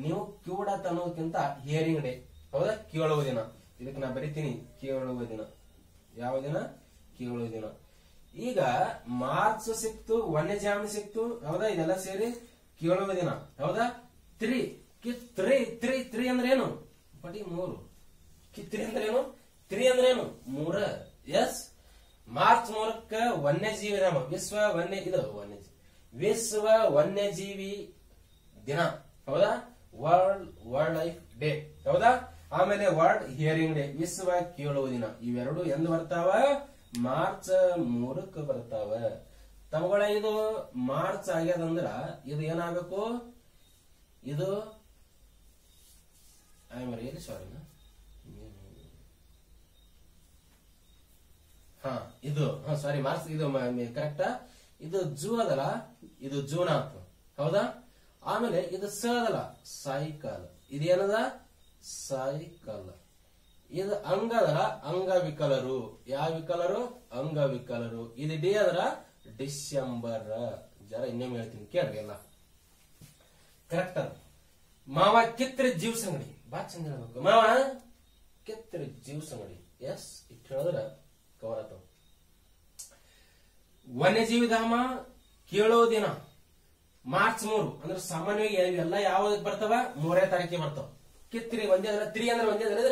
ನೀವು ಕಿವುಡತ ಅನ್ನೋದಕ್ಕಿಂತ ಹಿಯರಿಂಗ್ ಡೇ, ಹೌದಾ, ಕೇಳುವ ದಿನ. ಇದಕ್ಕೆ ನಾ ಬರಿತೀನಿ ಕೇಳುವ ದಿನ. ಯಾವ ದಿನ? ಕೇಳುವ ದಿನ. ಈಗ ಮಾರ್ಚ್ ಸಿಕ್ತು, ವನ್ಯಜೀವಿ ಸಿಕ್ತು, ಹೌದಾ, ಇದೆಲ್ಲ ಸೇರಿ ಕೇಳುವ ದಿನ, ಹೌದಾ. ತ್ರೀ ತ್ರೀ ಅಂದ್ರೆ ಏನು? ಬಡಿ 3. ತ್ರೀ ಅಂದ್ರೆ ಏನು? ತ್ರೀ ಅಂದ್ರೆ ಏನು? 3. ಎಸ್, ಮಾರ್ಚ್ 3ಕ್ಕ ವನ್ಯಜೀವಿ ಧಾಮ, ವಿಶ್ವ ವನ್ಯಜೀವಿ ದಿನ, ಹೌದಾ. ವರ್ಲ್ಡ್ ಲೈಫ್ ಡೇ, ಹೌದಾ. ಆಮೇಲೆ ವರ್ಲ್ಡ್ ಹಿಯರಿಂಗ್ ಡೇ, ವಿಶ್ವ ಕೇಳುವ ದಿನ. ಇವೆರಡು ಎಂದು ಬರ್ತಾವ? ಮಾರ್ಚ್ 3ಕ್ಕೆ ಬರ್ತಾವ. ತಮಗಳ ಇದು ಮಾರ್ಚ್ ಆಗ್ಯದಂದ್ರ ಇದು ಏನಾಗಬೇಕು? ಇದು ಸಾರಿ, ಇದು ಸಾರಿ ಮಾರ್ಚ್, ಇದು ಕರೆಕ್ಟಾ? ಇದು ಜೂನ್ ಅದಲ್ಲ, ಇದು ಜೂನ್ ಆಯ್ತು, ಹೌದಾ. ಆಮೇಲೆ ಇದು ಸ ಅದಲ್ಲ, ಸೈಕಲ್. ಇದೇನದ? ಸೈಕಲ್. ಇದು ಅಂಗ ಅದರ, ಅಂಗವಿಕಲರು. ಯಾವ ವಿಕಲರು? ಅಂಗವಿಕಲರು. ಇದು ಡಿ ಅದರ, ಡಿಸೆಂಬರ್. ಜರ ಇನ್ನೊಮ್ಮೆ ಹೇಳ್ತೀನಿ ಕೇಳ್ರಿ ಎಲ್ಲ ಕರೆಕ್ಟ್ ಅದ. ಮಾವ ಕಿತ್ತರೆ ಜೀವ ಸಂಗಡಿ, ಬಾ ಚಂದ ಹೇಳ್ಬೇಕು. ಮಾವ ಕಿತ್ತರೆ ಜೀವ ಸಂಗಡಿ. ಎಸ್, ಇಟ್ ಹೇಳಿದ್ರ ಕವರ್ ಆತವ. ವನ್ಯಜೀವಿ ಧಾಮ ಕೇಳೋ ದಿನ ಮಾರ್ಚ್ 3. ಅಂದ್ರೆ ಸಾಮಾನ್ಯವಾಗಿ ಇವೆಲ್ಲ ಯಾವ್ದಕ್ ಬರ್ತಾವ? 3ನೇ ತಾರೀಕಿಗೆ ಬರ್ತಾವ. ಕಿತ್ರಿ ಒಂದೇ ಅಂದ್ರೆ 3 ಅಂದ್ರೆ ಒಂದೇ ಅಂದ್ರೆ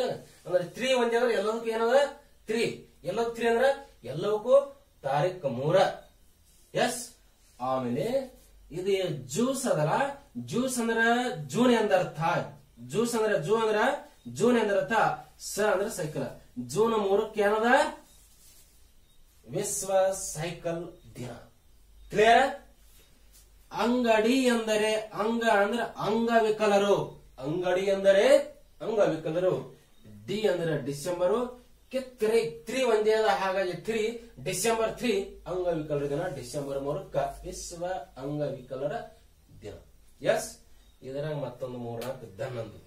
3 ಒಂದೇ ಅಂದ್ರೆ ಎಲ್ಲದಕ್ಕೂ ಏನದ? 3. ಎಲ್ಲದಕ್ಕೂ 3 ಅಂದ್ರೆ ಎಲ್ಲವಕ್ಕೂ ತಾರೀಖ್ 3. ಎಸ್. ಆಮೇಲೆ ಇದು ಜ್ಯೂಸ್ ಅದಲ್ಲ, ಜ್ಯೂಸ್ ಅಂದ್ರ ಜೂನ್ ಎಂದರ್ಥ. ಜ್ಯೂಸ್ ಅಂದ್ರ ಜೂನ್ ಎಂದರ್ಥ. ಸ ಅಂದ್ರೆ ಸೈಕಲ್. ಜೂನ್ 3ಕ್ಕೆ ಏನದ? ವಿಶ್ವ ಸೈಕಲ್ ದಿನ. ಕ್ಲಿಯರ್? ಅಂಗಡಿ ಎಂದರೆ ಅಂಗ ಅಂದ್ರೆ ಅಂಗವಿಕಲರು. ಅಂಗಡಿ ಎಂದರೆ ಅಂಗವಿಕಲರು. ಡಿ ಅಂದ್ರೆ ಡಿಸೆಂಬರ್. ಕಿತ್ತರೆ 3 ಒಂದೇ ಅದ, ಹಾಗಾಗಿ 3 ಡಿಸೆಂಬರ್ 3 ಅಂಗವಿಕಲರ ದಿನ. ಡಿಸೆಂಬರ್ 3ಕ್ಕ ವಿಶ್ವ ಅಂಗವಿಕಲರ ದಿನ. ಎಸ್. ಇದರಾಗ ಮತ್ತೊಂದು 3-4 ದನ್ನಂದು.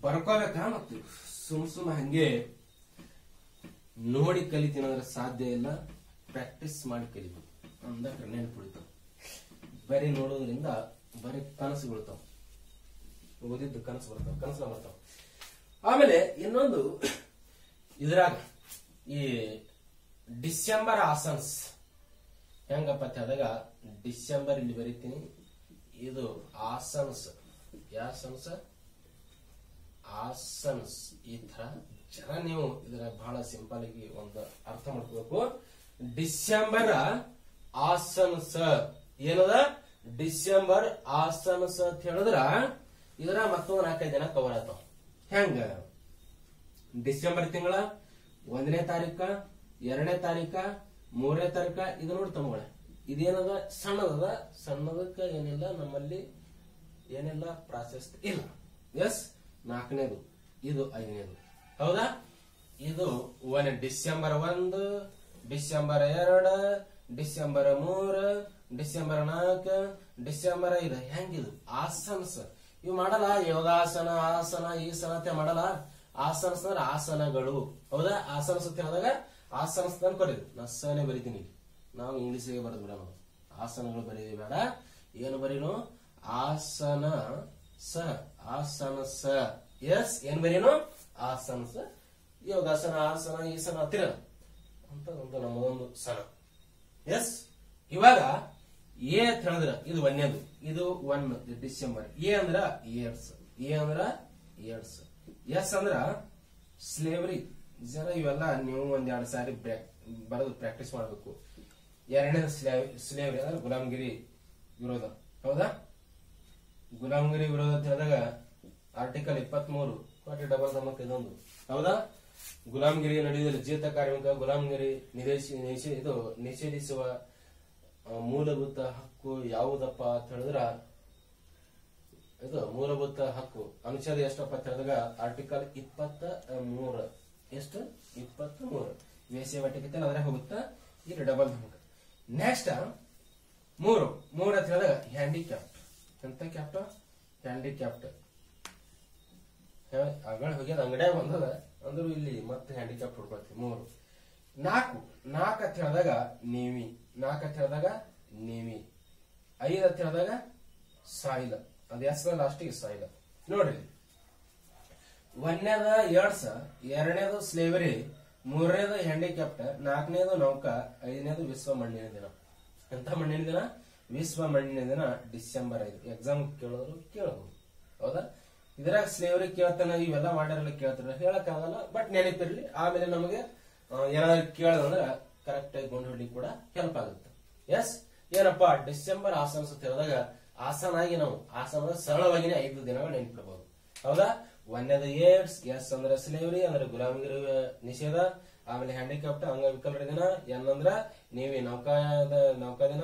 ಬರ್ಕೋಬೇಕಾ? ಮತ್ತು ಸುಮ್ ಹಂಗೆ ನೋಡಿ ಕಲಿತೀನಂದ್ರೆ ಸಾಧ್ಯ ಇಲ್ಲ, ಪ್ರಾಕ್ಟೀಸ್ ಮಾಡಿ ಕಲಿಬೇಕು. ಅಂದಾಗ ನೆನಪು ಉಳಿತಾವ. ಬರೀ ನೋಡೋದ್ರಿಂದ ಬರೀ ಕನಸು ಬೀಳ್ತಾವ, ಓದಿದ್ದು ಕನಸು ಬರ್ತಾವ. ಆಮೇಲೆ ಇನ್ನೊಂದು ಇದ್ರಾಗ ಈ ಡಿಸೆಂಬರ್ ಆಸನ್ಸ್ ಹೆಂಗಪ್ಪ ಆದಾಗ ಡಿಸೆಂಬರ್ ಇಲ್ಲಿ ಬರೀತೀನಿ. ಇದು ಆಸನ್ಸ್, ಆಸನ್ಸ್ ಈ ತರ ಜನ ನೀವು ಇದರ ಬಹಳ ಸಿಂಪಲ್ ಆಗಿ ಒಂದು ಅರ್ಥ ಮಾಡ್ಕೋಬೇಕು. ಡಿಸೆಂಬರ್ ಆಸನ್ಸ್ ಏನದ? ಡಿಸೆಂಬರ್ ಆಸನ್ಸ್ ಅಂತ ಹೇಳಿದ್ರ ಇದರ ಮತ್ತೊಂದು 4-5 ದಿನ ಕವರ್ ಆತಾವ. ಹೆಂಗ? ಡಿಸೆಂಬರ್ ತಿಂಗಳ 1ನೇ ತಾರೀಕ, 2ನೇ ತಾರೀಕ, 3ನೇ ತಾರೀಕ. ಇದು ನೋಡಿ ತಮ್ಮಗಳ, ಇದೇನದ? ಸಣ್ಣದದ. ಸಣ್ಣದಕ್ಕ ಏನಿಲ್ಲ, ನಮ್ಮಲ್ಲಿ ಏನಿಲ್ಲ ಪ್ರಾಶಸ್ತ್ಯ ಇಲ್ಲ. ಎಸ್. 4ನೇದು, ಇದು 5ನೇದು, ಹೌದಾ. ಇದು December 1, December 2, December 3, December 4, December 5. ಹೆಂಗಿದು? ಆಸನ್ಸ್ ಇವು ಮಾಡಲ್ಲ. ಯೋಗಾಸನ, ಆಸನ, ಈಸನ ಅಂತ ಮಾಡಲ್ಲ. ಆಸನಸ್ ಅಂದ್ರೆ ಆಸನಗಳು, ಹೌದಾ. ಆಸನಸ್ ಅಂತ ಹೇಳಿದಾಗ ಆಸನಸ್ ಅನ್ಕೊಡಿದ್ರು. ನಸ್ಸನೆ ಬರಿತೀನಿ. ನಾವು ಇಂಗ್ಲಿಷ್ಗೆ ಬರೋದು ಬಿಡ, ನಾವು ಆಸನಗಳು ಬರೀವಿ ಬೇಡ. ಏನು ಬರೀನು? ಆಸನ ಸ, ಆಸನ ಸ. ಎಸ್. ಏನ್ ಬರೀನು? ಆಸನ ಸ. ಯೋಗಾಸನ, ಆಸನ, ಈಸನ ಹತ್ತಿರ ಅಂತ ಒಂದು ನಮ್ಮದೊಂದು ಸನ. ಎಸ್. ಇವಾಗ ಎ ಅಂತ ಹೇಳಿದ್ರ ಇದು 1ನೇದು. ಇದು 1 ಡಿಸೆಂಬರ್. ಎ ಅಂದ್ರ ಏಡ್ಸ್. ಎಸ್ ಅಂದ್ರ ಸ್ಲೇವರಿ. ಜನ ಇವೆಲ್ಲ ನೀವು 1-2 ಸಾರಿ ಬರೆದು ಪ್ರಾಕ್ಟೀಸ್ ಮಾಡಬೇಕು. ಎರಡನೇದು ಸ್ಲೇವರಿ ಅಂದ್ರೆ ಗುಲಾಮಗಿರಿ ವಿರೋಧ. ಹೌದಾ? ಗುಲಾಮಗಿರಿ ವಿರೋಧ ಅಂತ ಹೇಳಿದಾಗ ಆರ್ಟಿಕಲ್ 23 ಕೋಟಿ ಡಬಲ್ ಧಮಕ್ ಇದೊಂದು. ಹೌದಾ? ಗುಲಾಮಗಿರಿ ನಡೆಯುವುದರಲ್ಲಿ ಜೀತ ಕಾರ್ಮಿಕ ಗುಲಾಮಗಿರಿ ನಿಷೇಧಿಸುವ ಮೂಲಭೂತ ಹಕ್ಕು ಯಾವುದಪ್ಪ ಅಂತ ಹೇಳಿದ್ರ ಇದು ಮೂಲಭೂತ ಹಕ್ಕು ಅನುಚ್ಛೇದ ಎಷ್ಟಪ್ಪ ಅಂತ ಹೇಳಿದಾಗ ಆರ್ಟಿಕಲ್ 23. ಎಷ್ಟು? 23 ವೇಶ್ಯ ವಾಟಿಕೆ ಅದ್ರ ಹೋಗುತ್ತಾ ಇಲ್ಲಿ ಡಬಲ್ ಧಮಕ. ನೆಕ್ಸ್ಟ್ 3 ಅಂತ ಹೇಳಿದಾಗ ಹ್ಯಾಂಡಿಕ್ಯಾಪ್ಟ್. ಎಂತ ಕ್ಯಾಪ್ಟ್? ಹ್ಯಾಂಡಿಕ್ಯಾಪ್ಟ್. ಆಗಳ ಹೋಗ್ಯದ ಅಂಗಡಿಯಾಗ ಬಂದದ ಅಂದ್ರು ಇಲ್ಲಿ ಮತ್ತೆ ಹ್ಯಾಂಡಿಕ್ಯಾಪ್ಟ್ ಹುಡ್ಕೊಳ್ತೀವಿ. 3. 4 ಅಂತ ಹೇಳಿದಾಗ ನೇವಿ. 4 ಅಂತ ಹೇಳಿದಾಗ ನೇವಿ. 5 ಅಂತ ಹೇಳಿದಾಗ ಸಾಯಿಲ. ಅದ್ ಎಸ್ ಲಾಸ್ಟಿಗೆ ಸಾಯಿಲ. ನೋಡ್ರಿ, 1ನೇದ ಏಡ್ಸ್, 2ನೇದು ಸ್ಲೇವರಿ, 3ನೇದು ಹ್ಯಾಂಡಿಕ್ಯಾಪ್ಟ್, 4ನೇದು ನೌಕಾ, 5ನೇದು ವಿಶ್ವ ಮಣ್ಣಿನ ದಿನ. ಎಂತ ಮಣ್ಣಿನ ದಿನ? ವಿಶ್ವ ಮಣ್ಣಿನ ದಿನ ಡಿಸೆಂಬರ್ 5. ಎಕ್ಸಾಮ್ ಕೇಳೋರು ಕೇಳಬಹುದು. ಹೌದಾ? ಇದ್ರಾಗ ಸ್ಲೇವರಿ ಕೇಳ್ತಾನ, ಇವೆಲ್ಲ ಮಾಡ್ಯಾರಲ್ಲ ಕೇಳ್ತಾರ, ಹೇಳಕ್ ಆಗಲ್ಲ. ಬಟ್ ನೆನಪಿರ್ಲಿ, ಆಮೇಲೆ ನಮಗೆ ಏನಾದ್ರು ಕೇಳದಂದ್ರ ಕರೆಕ್ಟ್ ಆಗಿ ಗೊಂಡು ಹೊಡ್ಲಿಕ್ಕೆ ಕೂಡ ಹೆಲ್ಪ್ ಆಗುತ್ತೆ. ಎಸ್, ಏನಪ್ಪಾ ಡಿಸೆಂಬರ್ ಆಸನ ಅಂತ ಹೇಳಿದಾಗ ಆಸನ ಆಗಿ ನಾವು ಆಸನದ ಸರಳವಾಗಿನೇ 5 ದಿನಗಳು ನೆನಪಿಡಬಹುದು. ಹೌದಾ? 1ನೇದು ಏಡ್ಸ್, ಎಸ್ ಅಂದ್ರೆ ಸ್ಲೇವರಿ ಅಂದ್ರೆ ಗುಲಾಮಗಿರಿ ನಿಷೇಧ, ಆಮೇಲೆ ಹ್ಯಾಂಡಿಕ್ಯಾಪ್ಟ್ ಅಂಗವಿಕಲರ ದಿನ, ಎನ್ ಅಂದ್ರ ನೇವಿ ನೌಕಾ ದಿನ,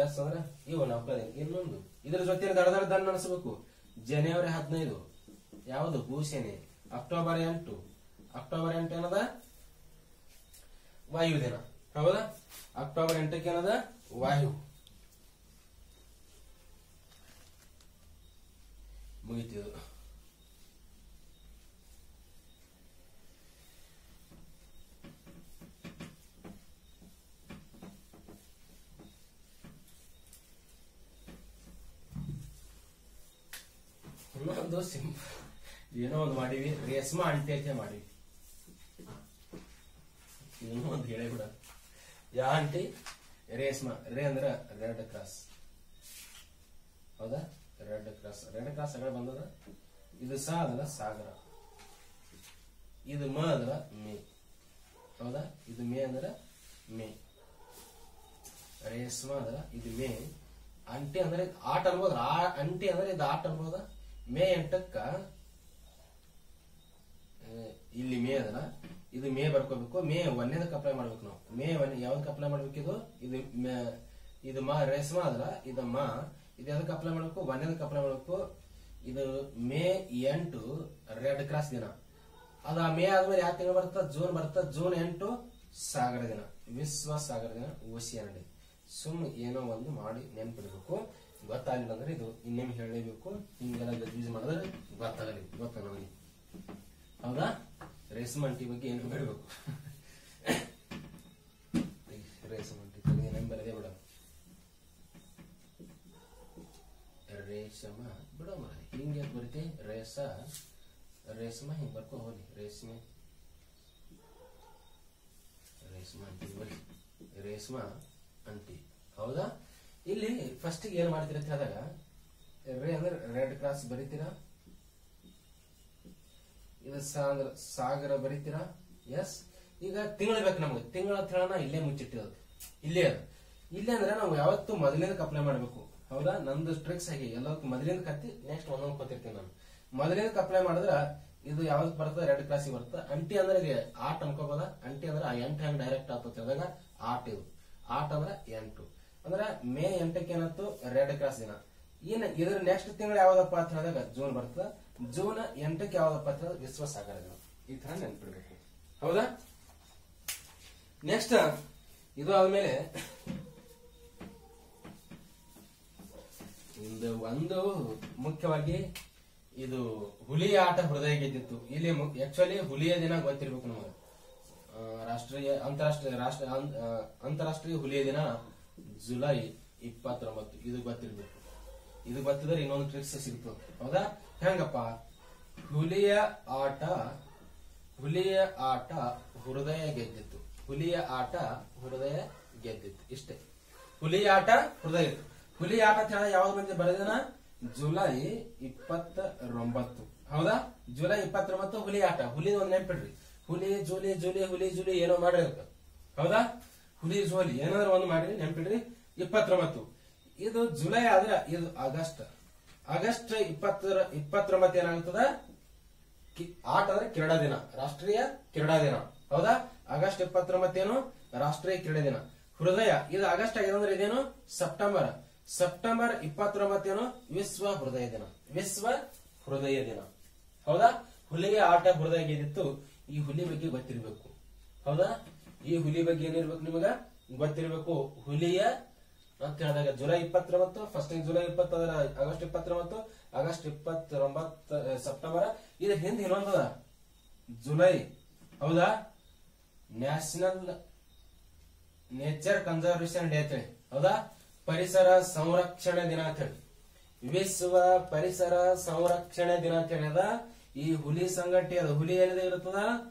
ಎಸ್ ಅಂದ್ರ ಇವು ನೌಕಾ ದಿನ. ಇನ್ನೊಂದು ಇದ್ರ ಜೊತೆ ದಡದ ನಡೆಸಬೇಕು. ಜನವರಿ 15 ಯಾವುದು? ಭೂಸೇನೆ. ಅಕ್ಟೋಬರ್ 8 ಏನದ? ವಾಯು ದಿನ. ಹೌದಾ? ಅಕ್ಟೋಬರ್ 8ಕ್ಕೆ ಏನದ? ವಾಯು. ಮುಗಿತು. ಇನ್ನೊಂದು ಸಿಂಪಲ್ ಏನೋ ಒಂದು ಮಾಡಿವಿ, ರೇಷ್ಮಾ ಅಂಟಿ ಅಂತ ಮಾಡಿವಿ. ಏನೋ ಒಂದು ಹೇಳಿಬಿಡ. ಯಾ ಅಂಟಿ? ರೇಷ್ಮಾ. ರೇ ಅಂದ್ರ ರೆಡ್ ಕ್ರಾಸ್. ಹೌದಾ? ರೆಡ್ ಕ್ರಾಸ್ ಅಗಳ ಬಂದದ. ಇದು ಸಾ ಅದಲ್ಲ ಸಾಗರ. ಇದು ಮ ಅದರ ಮೇ. ಹೌದಾ? ಇದು ಮೇ ಅಂದ್ರ ಮೇ. ರೇಷ್ಮಾ ಅದರ ಇದು ಮೇ. ಅಂಟಿ ಅಂದ್ರೆ ಆಟ ಅನ್ಬೋದ್ರ? ಅಂಟಿ ಅಂದ್ರೆ ಇದು ಆಟ ಅನ್ಬೋದ? ಮೇ 8ಕ್ಕ ಇಲ್ಲಿ ಮೇ ಅದಲ್ಲ, ಇದು ಮೇ ಬರ್ಕೋಬೇಕು. ಮೇ 1ನೇದಕ್ಕೆ ಅಪ್ಲೈ ಮಾಡ್ಬೇಕು ನಾವು. ಮೇ 1 ಯಾವ್ದಕ್ಕೆ ಅಪ್ಲೈ ಮಾಡ್ಬೇಕು? ಇದು ಮಾ ರೇಷ್ಮಾ ಅದಲ್ಲ, ಇದು ಮಾ. ಇದು ಯಾವ್ದಕ್ಕೆ ಅಪ್ಲೈ ಮಾಡ್ಬೇಕು? 1ನೇದಕ್ಕೆ ಅಪ್ಲೈ ಮಾಡ್ಬೇಕು. ಇದು ಮೇ 8 ರೆಡ್ ಕ್ರಾಸ್ ದಿನ. ಅದ ಮೇ ಆದ್ಮೇಲೆ ಯಾವ ತಿಂಗಳು ಬರುತ್ತ? ಜೂನ್ ಬರುತ್ತ. ಜೂನ್ 8 ಸಾಗರ ದಿನ, ವಿಶ್ವ ಸಾಗರ ದಿನ, ಓಸಿಯಾನ್ ಡೇ. ಸುಮ್ ಏನೋ ಒಂದು ಮಾಡಿ ನೆನ್ಪಿಡ್ಬೇಕು. ಗೊತ್ತಾಗಲಿಲ್ಲ ಅಂದ್ರೆ ಇದು ಇನ್ನೇನು ಹೇಳಲೇಬೇಕು. ಹಿಂಗೆಲ್ಲ ಯೂಸ್ ಮಾಡಿದ್ರೆ ಗೊತ್ತಾಗಲಿ. ಹೌದಾ? ರೇಷ್ಮಾ ಅಂಟಿ ಬಗ್ಗೆ ಏನು ಹೇಳಬೇಕು? ರೇಷ್ಮಾ ಅಂಟಿ ನೆನಪಲ್ಲದೆ ಬಿಡ. ರೇಷ್ಮಾ ಬಿಡ ಮರ ಹಿಂಗೆ ಬರುತ್ತೆ. ರೇಷ್ಮಾ ಹಿಂಗ್ ಬರ್ಕೊ ಹೋಗಿ. ರೇಷ್ಮಾ ಅಂಟಿ ಬರೀ ರೇಷ್ಮಾ ಅಂಟಿ. ಹೌದಾ? ಇಲ್ಲಿ ಫಸ್ಟ್ ಏನ್ ಮಾಡ್ತೀರ ಅಂತ ಹೇಳಿದಾಗ ರೇ ಅಂದ್ರೆ ರೆಡ್ ಕ್ರಾಸ್ ಬರೀತೀರಾ. ಇದು ಸಾಗರ ಬರೀತೀರಾ. ಎಸ್. ಈಗ ತಿಂಗಳು ಬೇಕು ನಮ್ಗೆ. ತಿಂಗಳ ಅಂತ ಹೇಳೋಣ ಇಲ್ಲೇ ಮುಚ್ಚಿಟ್ಟಿರೋದು. ಇಲ್ಲೇ ಅಂದ್ರೆ ನಾವು ಯಾವತ್ತು ಮೊದಲಿಂದಕ್ಕೆ ಅಪ್ಲೈ ಮಾಡ್ಬೇಕು. ಹೌದಾ? ನಂದು ಟ್ರಿಕ್ಸ್ ಆಗಿ ಎಲ್ಲದಕ್ಕೂ ಮೊದಲಿಂದ ಕತ್ತಿ ನೆಕ್ಸ್ಟ್ ಒಂದೊಂದು ಕೊತ್ತಿರ್ತೀನಿ ನಾನು. ಮೊದಲಿಂದಕ್ಕೆ ಅಪ್ಲೈ ಮಾಡಿದ್ರ ಇದು ಯಾವ್ದು ಬರ್ತದೆ? ರೆಡ್ ಕ್ರಾಸಿಗೆ ಬರ್ತದೆ. ಅಂಟಿ ಅಂದ್ರೆ ಆಟ ಅನ್ಕೋಬೋದ? ಅಂಟಿ ಅಂದ್ರೆ ಆ 8 ಹೆಂಗ್ ಡೈರೆಕ್ಟ್ ಆಗ್ತದೆ ಹೇಳಿದಾಗ ಆಟ. ಇದು ಆಟ ಅಂದ್ರೆ 8 ಅಂದ್ರೆ ಮೇ 8ಕ್ಕೆ ಏನಾಯ್ತು? ರೆಡ್ ಕ್ರಾಸ್ ದಿನ. ಇದ್ರ ನೆಕ್ಸ್ಟ್ ತಿಂಗಳು ಯಾವ್ದಪ್ಪ ಅಂತ ಹೇಳಿದಾಗ ಜೂನ್ ಬರ್ತದ. ಜೂನ್ 8ಕ್ಕೆ ಯಾವ್ದಪ್ಪ ಅಂತ ಹೇಳಿದ್ರೆ ವಿಶ್ವ ಸಾಗರ ದಿನ. ಈ ತರ ನೆನ್ಪಿಡ್ಬೇಕು. ಹೌದಾ? ನೆಕ್ಸ್ಟ್ ಇದು ಆದ್ಮೇಲೆ ಒಂದು ಮುಖ್ಯವಾಗಿ ಇದು ಹುಲಿಯ ಆಟ ಹೃದಯ ಗೆದ್ದಿತ್ತು. ಇಲ್ಲಿ ಆಕ್ಚುಲಿ ಹುಲಿಯ ದಿನ ಗೊತ್ತಿರ್ಬೇಕು ನಮಗೆ. ಅಂತಾರಾಷ್ಟ್ರೀಯ ಹುಲಿಯ ದಿನ ಜುಲೈ 29. ಇದು ಗೊತ್ತಿರ್ಬೇಕು. ಇದು ಗೊತ್ತಿದ್ರೆ ಇನ್ನೊಂದು ಟ್ರಿಕ್ಸ್ ಸಿಗ್ತದೆ. ಹೌದಾ? ಹೆಂಗಪ್ಪ? ಹುಲಿಯ ಆಟ ಹೃದಯ ಗೆದ್ದಿತ್ತು. ಇಷ್ಟೇ. ಹುಲಿಯ ಆಟ ಹೃದಯ. ಹುಲಿಯ ಆಟ ಯಾವ್ದು ಬಂದಿದೆ ಬರೆದಿನ? ಜುಲೈ 29. ಹೌದಾ? ಜುಲೈ 29 ಹುಲಿ ಆಟ. ಹುಲಿ ಒಂದು ನೆನ್ಪಿಡ್ರಿ. ಹುಲಿ ಜೂಲಿ ಏನೋ ಮಾಡಿರ್ಬೇಕು. ಹೌದಾ? ಹುಲಿ ಜೋಲಿ ಏನಾದ್ರು ಒಂದು ಮಾಡಿ ನೆನಪಿಡ್ರಿ. 29 ಇದು ಜುಲೈ ಆದ್ರೆ ಇದು ಆಗಸ್ಟ್. ಆಗಸ್ಟ್ 29 ಏನಾಗುತ್ತದ ಆಟ ಅಂದ್ರೆ ಕ್ರೀಡಾ ದಿನ, ರಾಷ್ಟ್ರೀಯ ಕ್ರೀಡಾ ದಿನ. ಹೌದಾ? ಆಗಸ್ಟ್ 29 ಏನು ರಾಷ್ಟ್ರೀಯ ಕ್ರೀಡಾ ದಿನ. ಹೃದಯ ಇದು ಆಗಸ್ಟ್ ಆಗಿದೆ ಅಂದ್ರೆ ಇದೇನು ಸೆಪ್ಟೆಂಬರ್. ಸೆಪ್ಟೆಂಬರ್ 29 ಏನು ವಿಶ್ವ ಹೃದಯ ದಿನ. ವಿಶ್ವ ಹೃದಯ ದಿನ. ಹೌದಾ? ಹುಲಿಯ ಆಟ ಹೃದಯ ಗೆದ್ದಿತ್ತು. ಈ ಹುಲಿ ಬಗ್ಗೆ ಗೊತ್ತಿರ್ಬೇಕು. ಹೌದಾ? ಈ ಹುಲಿ ಬಗ್ಗೆ ಏನಿರ್ಬೇಕು ನಿಮಗ ಗೊತ್ತಿರ್ಬೇಕು. ಹುಲಿಯ ಅಂತ ಹೇಳಿದಾಗ July 29, first July 20, August 29, August 29 September. ಇದ್ರ ಹಿಂದೆ ಇನ್ನೊಂದದ ಜುಲೈ. ಹೌದಾ? ನ್ಯಾಷನಲ್ ನೇಚರ್ ಕನ್ಸರ್ವೇಶನ್ ಡೇ ಅಂತೇಳಿ. ಹೌದಾ? ಪರಿಸರ ಸಂರಕ್ಷಣೆ ದಿನ ಅಂತೇಳಿ. ವಿಶ್ವ ಪರಿಸರ ಸಂರಕ್ಷಣೆ ದಿನ ಅಂತ ಹೇಳಿದ. ಈ ಹುಲಿ ಸಂಘಟನೆ ಅದು ಹುಲಿ ಏನಿದೆ ಇರುತ್ತದ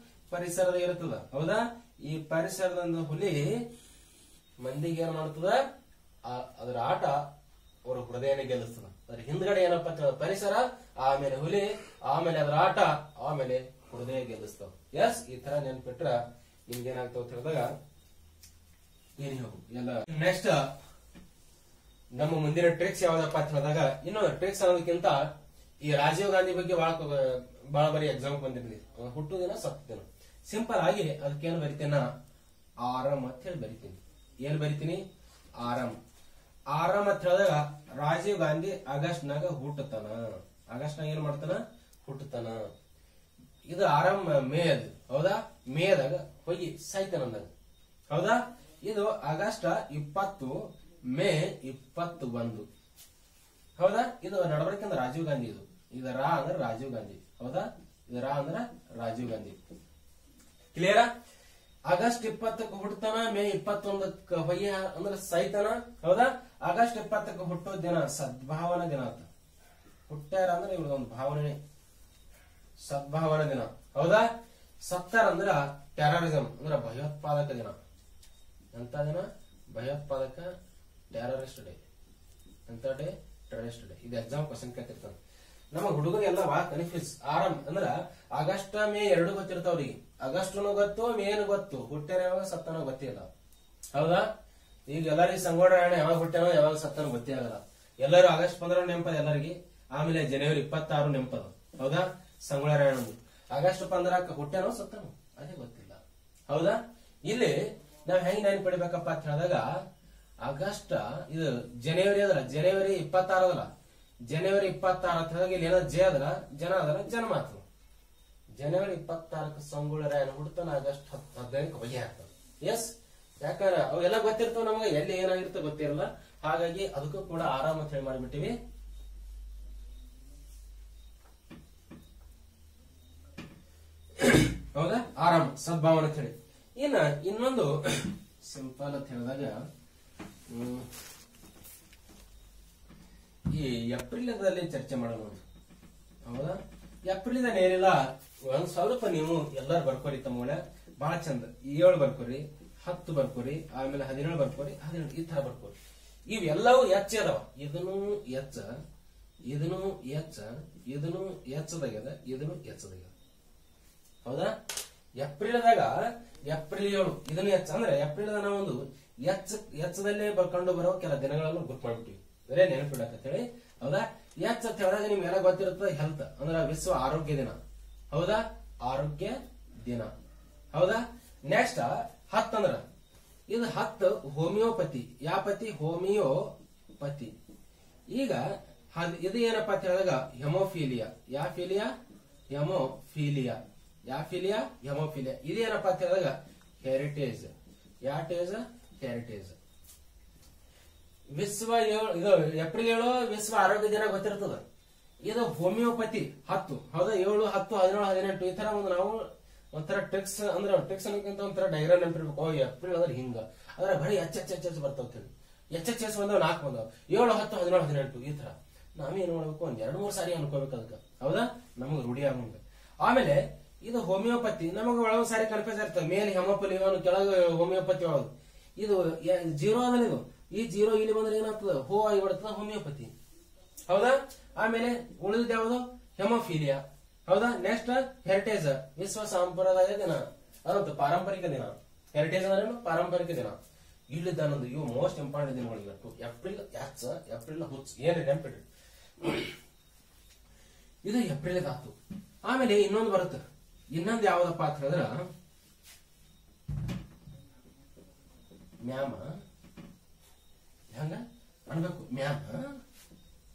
ಪರಿಸರದ ಇರುತ್ತದ. ಹೌದಾ? ಈ ಪರಿಸರದ ಹುಲಿ ಮಂದಿಗೆ ಏನ್ ಮಾಡ್ತದ, ಅದರ ಆಟ ಅವರ ಹೃದಯನೇ ಗೆಲ್ಲಿಸ್ತದ. ಅದ್ರ ಹಿಂದ್ಗಡೆ ಏನಪ್ಪಾ ಅಂತ ಪರಿಸರ, ಆಮೇಲೆ ಹುಲಿ, ಆಮೇಲೆ ಅದರ ಆಟ, ಆಮೇಲೆ ಹೃದಯ ಗೆಲ್ಲಿಸ್ತಾವ. ಎಸ್, ಈ ತರ ನೆನ್ಪಿಟ್ರ ನಿಮ್ಗೇನಾಗ್ತಾವ ಅಂತ ಹೇಳಿದಾಗ ಏನಿ ಎಲ್ಲ. ನೆಕ್ಸ್ಟ್ ನಮ್ಮ ಮುಂದಿನ ಟ್ರಿಕ್ಸ್ ಯಾವ್ದಪ್ಪ ಅಂತ ಹೇಳಿದಾಗ, ಇನ್ನೊಂದು ಟ್ರಿಕ್ಸ್ ಅನ್ನೋದಕ್ಕಿಂತ ಈ ರಾಜೀವ್ ಗಾಂಧಿ ಬಗ್ಗೆ ಬಹಳ ಬರೀ ಎಕ್ಸಾಮ್ ಬಂದಿರ್ಲಿ. ಹುಟ್ಟು ದಿನ ಸತ್ತು ದಿನ ಸಿಂಪಲ್ ಆಗಿ ಅದಕ್ಕೇನು ಬರಿತೇನ, ಆರಾಮ್ ಅಂತ ಹೇಳಿ ಬರಿತೀನಿ. ಏನ್ ಬರಿತೀನಿ? ಆರಾಮ್. ಆರಾಮ್ ಅಂತ ಹೇಳಿದಾಗ ರಾಜೀವ್ ಗಾಂಧಿ ಆಗಸ್ಟ್ ನಾಗ ಹುಟ್ಟತಾನ. ಆಗಸ್ಟ್ ನಾಗ ಏನ್ ಮಾಡ್ತಾನ? ಹುಟ್ಟತಾನ. ಇದು ಆರಾಮ್ ಮೇ ಅದು. ಹೌದಾ? ಮೇದಾಗ ಹೋಗಿ ಸಾಯ್ತಾನ ಅಂದಾಗ. ಹೌದಾ? ಇದು ಆಗಸ್ಟ್ 20, ಮೇ 21. ಹೌದಾ? ಇದು ನಡವಳಿಕೆ ಅಂದ್ರೆ ರಾಜೀವ್ ಗಾಂಧಿ. ಇದು ರಾ ಅಂದ್ರೆ ರಾಜೀವ್ ಗಾಂಧಿ. ಹೌದಾ? ಇದು ರಾ ಅಂದ್ರೆ ರಾಜೀವ್ ಗಾಂಧಿ. ಕ್ಲಿಯರಾ? ಆಗಸ್ಟ್ 20ಕ್ಕೆ ಹುಟ್ಟತಾನ, ಮೇ 21ಕ್ಕೆ ಹೋಗಿ ಅಂದ್ರೆ ಸಾಯ್ತಾನ. ಹೌದಾ? ಆಗಸ್ಟ್ 20ಕ್ಕೆ ಹುಟ್ಟೋ ದಿನ ಸದ್ಭಾವನಾ ದಿನ ಅಂತ. ಹುಟ್ಟ್ಯಾರ ಅಂದ್ರೆ ಇವ್ರದ್ದು ಒಂದು ಭಾವನೆ, ಸದ್ಭಾವನಾ ದಿನ. ಹೌದಾ? ಸತ್ತಾರ ಅಂದ್ರ ಟೆರರಿಸಂ ಅಂದ್ರೆ ಭಯೋತ್ಪಾದಕ ದಿನ. ಎಂತ ದಿನ? ಭಯೋತ್ಪಾದಕ, ಟೆರರಿಸ್ಟ್ ಡೇ. ಎಂತ ಡೇ? Terrorist day. ಇದು ಎಕ್ಸಾಮ್ ಕ್ವಶನ್ ಕೇಳ್ತಿರ್ತಾನೆ. ನಮ್ಮ ಹುಡುಗರಿಗೆಲ್ಲ ಬಹಳ ಕನ್ಫ್ಯೂಸ್. ಆರಾಮ್ ಅಂದ್ರ ಆಗಸ್ಟ್ ಮೇ 2 ಗೊತ್ತಿರ್ತಾವ್ರಿಗೆ. ಆಗಸ್ಟ್ನು ಗೊತ್ತು, ಮೇನು ಗೊತ್ತು, ಹುಟ್ಟ್ಯಾರ ಯಾವಾಗ ಸತ್ತನೋ ಗೊತ್ತಿಲ್ಲ. ಹೌದಾ? ಈಗ ಎಲ್ಲರಿಗೂ ಸಂಗೋಡಾಯಣ ಯಾವಾಗ ಹುಟ್ಟ್ಯಾನೋ ಯಾವಾಗ ಸತ್ತನೋ ಗೊತ್ತೇ ಆಗಲ್ಲ. ಎಲ್ಲರೂ ಆಗಸ್ಟ್ 15 ನೆನಪದ ಎಲ್ಲರಿಗೆ. ಆಮೇಲೆ ಜನವರಿ 26 ನೆನಪದ. ಹೌದಾ? ಸಂಗೊಳ್ಳ ಆಗಸ್ಟ್ 15ಕ್ಕೆ ಹುಟ್ಟ್ಯಾನೋ ಸತ್ತನೋ ಅದೇ ಗೊತ್ತಿಲ್ಲ. ಹೌದಾ? ಇಲ್ಲಿ ನಾವ್ ಹೆಂಗ್ ನೆನಪು ಪಡಿಬೇಕಪ್ಪ ಅಂತ ಹೇಳಿದಾಗ, ಆಗಸ್ಟ್ ಇದು ಜನವರಿ ಅದಲ್ಲ, ಜನವರಿ 26 ಅದಲ್ಲ, ಜನವರಿ 26 ಅಂತ ಹೇಳಿದಾಗ ಇಲ್ಲಿ ಏನೋ ಜೆ ಅದಲ್ಲ, ಜನ ಅದಲ್ಲ, ಜನ್ಮ ಆತ. ಜನವರಿ 26ಕ್ಕೆ ಸಂಗೊಳ್ಳ ಹುಡ್ತಾನ, ಆಗಸ್ಟ್ 15ಕ್ಕೆ ಬಗೆ ಆಗ್ತದೆ. ಎಸ್, ಯಾಕಂದ್ರೆ ಅವೆಲ್ಲ ಗೊತ್ತಿರ್ತಾವ ನಮಗೆ, ಎಲ್ಲಿ ಏನಾಗಿರ್ತೋ ಗೊತ್ತಿರಲ್ಲ. ಹಾಗಾಗಿ ಅದಕ್ಕೂ ಕೂಡ ಆರಾಮ್ ಅಂತ ಹೇಳಿ ಮಾಡಿಬಿಟ್ಟಿವಿ. ಹೌದಾ? ಆರಾಮ್, ಸದ್ಭಾವನೆ ಅಂತ ಹೇಳಿ. ಇನ್ನ ಇನ್ನೊಂದು ಸಿಂಪಲ್ ಅಂತ ಹೇಳಿದಾಗ, ಈ ಏಪ್ರಿಲದಲ್ಲಿ ಚರ್ಚೆ ಮಾಡೋಣ. ಹೌದಾ? ಏಪ್ರಿಲ್ದಾಗ ಏನಿಲ್ಲ, ಒಂದ್ ಸ್ವಲ್ಪ ನೀವು ಎಲ್ಲಾರು ಬರ್ಕೋರಿ ತಮ್ಮ ಬಹಳ ಚಂದ. 7 ಬರ್ಕೋರಿ, 10 ಬರ್ಕೋರಿ, ಆಮೇಲೆ 17 ಬರ್ಕೋರಿ, 18 ಈ ತರ ಬರ್ಕೋರಿ. ಇವೆಲ್ಲವೂ ಎಚ್ ಅದಾವ. ಇದನ್ನು ಎಚ್, ಇದನ್ನು ಎಚ್, ಇದನ್ನು ಎಚ್ಚದಾಗ್ಯದ, ಇದನ್ನು ಎಚ್ಚದಾಗ್ಯದ. ಹೌದಾ? ಏಪ್ರಿಲ್ದಾಗ ಏಪ್ರಿಲ್ 7 ಇದನ್ನು ಎಚ್ ಅಂದ್ರೆ ಏಪ್ರಿಲ್ ನಾವೊಂದು ಎಚ್ಚದಲ್ಲೇ ಬರ್ಕೊಂಡು ಬರೋ ಕೆಲ ದಿನಗಳನ್ನು ಗುರ್ತು ಮಾಡ್ಬಿಟ್ಟಿವಿ. ಬರೇ ನೆನಪಿಡಕ್ ಹೇಳಿ. ಹೌದಾ? ಎಚ್ ಅಂತ ಹೇಳಿದಾಗ ನಿಮ್ಗೆಲ್ಲ ಗೊತ್ತಿರುತ್ತದೆ, ಹೆಲ್ತ್ ಅಂದ್ರೆ ವಿಶ್ವ ಆರೋಗ್ಯ ದಿನ. ಹೌದಾ? ಆರೋಗ್ಯ ದಿನ. ಹೌದಾ? ನೆಕ್ಸ್ಟ್ 10 ಅಂದ್ರ ಇದು 10 ಹೋಮಿಯೋಪತಿ. ಯಾವ ಪತಿ? ಹೋಮಿಯೋಪತಿ. ಈಗ ಇದು ಏನಪ್ಪಾ ಅಂತ ಹೇಳಿದಾಗ ಹೆಮೋಫೀಲಿಯಾ. ಯಾವ ಫೀಲಿಯಾ? ಹೆಮೋಫೀಲಿಯಾ. ಯಾವ ಫೀಲಿಯಾ? ಹೆಮೋಫೀಲಿಯಾ. ಇದೇನಪ್ಪಾ ಅಂತ ಹೇಳಿದಾಗ ಹೆರಿಟೇಜ್. ಯಾವ ಟೇಜ್? ಹೆರಿಟೇಜ್. ವಿಶ್ವ ಇದು ಏಪ್ರಿಲ್ 7 ವಿಶ್ವ ಆರೋಗ್ಯ ದಿನ ಗೊತ್ತಿರ್ತದ. ಇದು ಹೋಮಿಯೋಪತಿ 10. ಹೌದಾ? 7, 10, 17, 18 ಈ ತರ ಒಂದು ನಾವು ಒಂಥರ ಟ್ರಿಕ್ಸ್ ಅಂದ್ರೆ ಟ್ರಿಕ್ಸ್ ಅನ್ನೋಕ್ಕಿಂತ ಒಂಥರ ಡೈಗ್ರಾಮ್ ನೆನಪಿರ್ಬೇಕು. ಏಪ್ರಿಲ್ ಅಂದ್ರೆ ಹಿಂಗ ಅಂದ್ರೆ ಬರೀ ಎಚ್ ಬರ್ತಾವ. ಎಚ್ ಬಂದವ್ 4 ಬಂದವ್, 7, 10, 17, 18 ಈ ತರ ನಾವೇನ್ ಮಾಡ್ಬೇಕು, ಒಂದ್ 2-3 ಸಾರಿ ಅನ್ಕೋಬೇಕು ಅದಕ್ಕೆ. ಹೌದಾ? ನಮಗ್ ರೂಢಿ ಆಗುಂಗ. ಆಮೇಲೆ ಇದು ಹೋಮಿಯೋಪತಿ. ನಮಗ ಒಳಗ ಸಾರಿ ಕನ್ಫ್ಯೂಸ್ ಇರ್ತದೆ. ಮೇಲೆ ಹೆಮೋಪಲಿ ಕೆಳಗೆ ಹೋಮಿಯೋಪತಿ ಒಳಗ. ಇದು 0 ಅದಲ್ಲ. ಇದು ಈ 0 ಇಲ್ಲಿ ಬಂದ್ರೆ ಏನಾಗ್ತದ? ಹೋ ಆಗಿಬಿಡ್ತದ ಹೋಮಿಯೋಪತಿ. ಹೌದಾ? ಆಮೇಲೆ ಉಳಿದ ಯಾವುದು? ಹೆಮೋಫೀಲಿಯಾ. ಹೌದಾ? ನೆಕ್ಸ್ಟ್ ಹೆರಿಟೇಜ್, ವಿಶ್ವ ಸಂಪ್ರದಾಯ ದಿನ. ಅದಂತ ಪಾರಂಪರಿಕ ದಿನ. ಹೆರಿಟೇಜ್ ಅಂದ್ರೆ ಪಾರಂಪರಿಕ ದಿನ. ಇಳಿದಾನಂದು ಇವು ಮೋಸ್ಟ್ ಇಂಪಾರ್ಟೆಂಟ್ ದಿನಗಳು. ಏಪ್ರಿಲ್ ಯಾಚ ಏಪ್ರಿಲ್ ಹುಚ್ಚ ಏನ್ರಿ ನೆನ್ಪಿಡ್ರಿ, ಇದು ಏಪ್ರಿಲ್ ಆತು. ಆಮೇಲೆ ಇನ್ನೊಂದು ಬರುತ್ತೆ, ಇನ್ನೊಂದು ಯಾವ್ದಪ್ಪ ಅಂತ ಹೇಳಿದ್ರ ಮ್ಯಾಮ. ಹೆಂಗ ಅನ್ಬೇಕು ಮ್ಯಾಮ,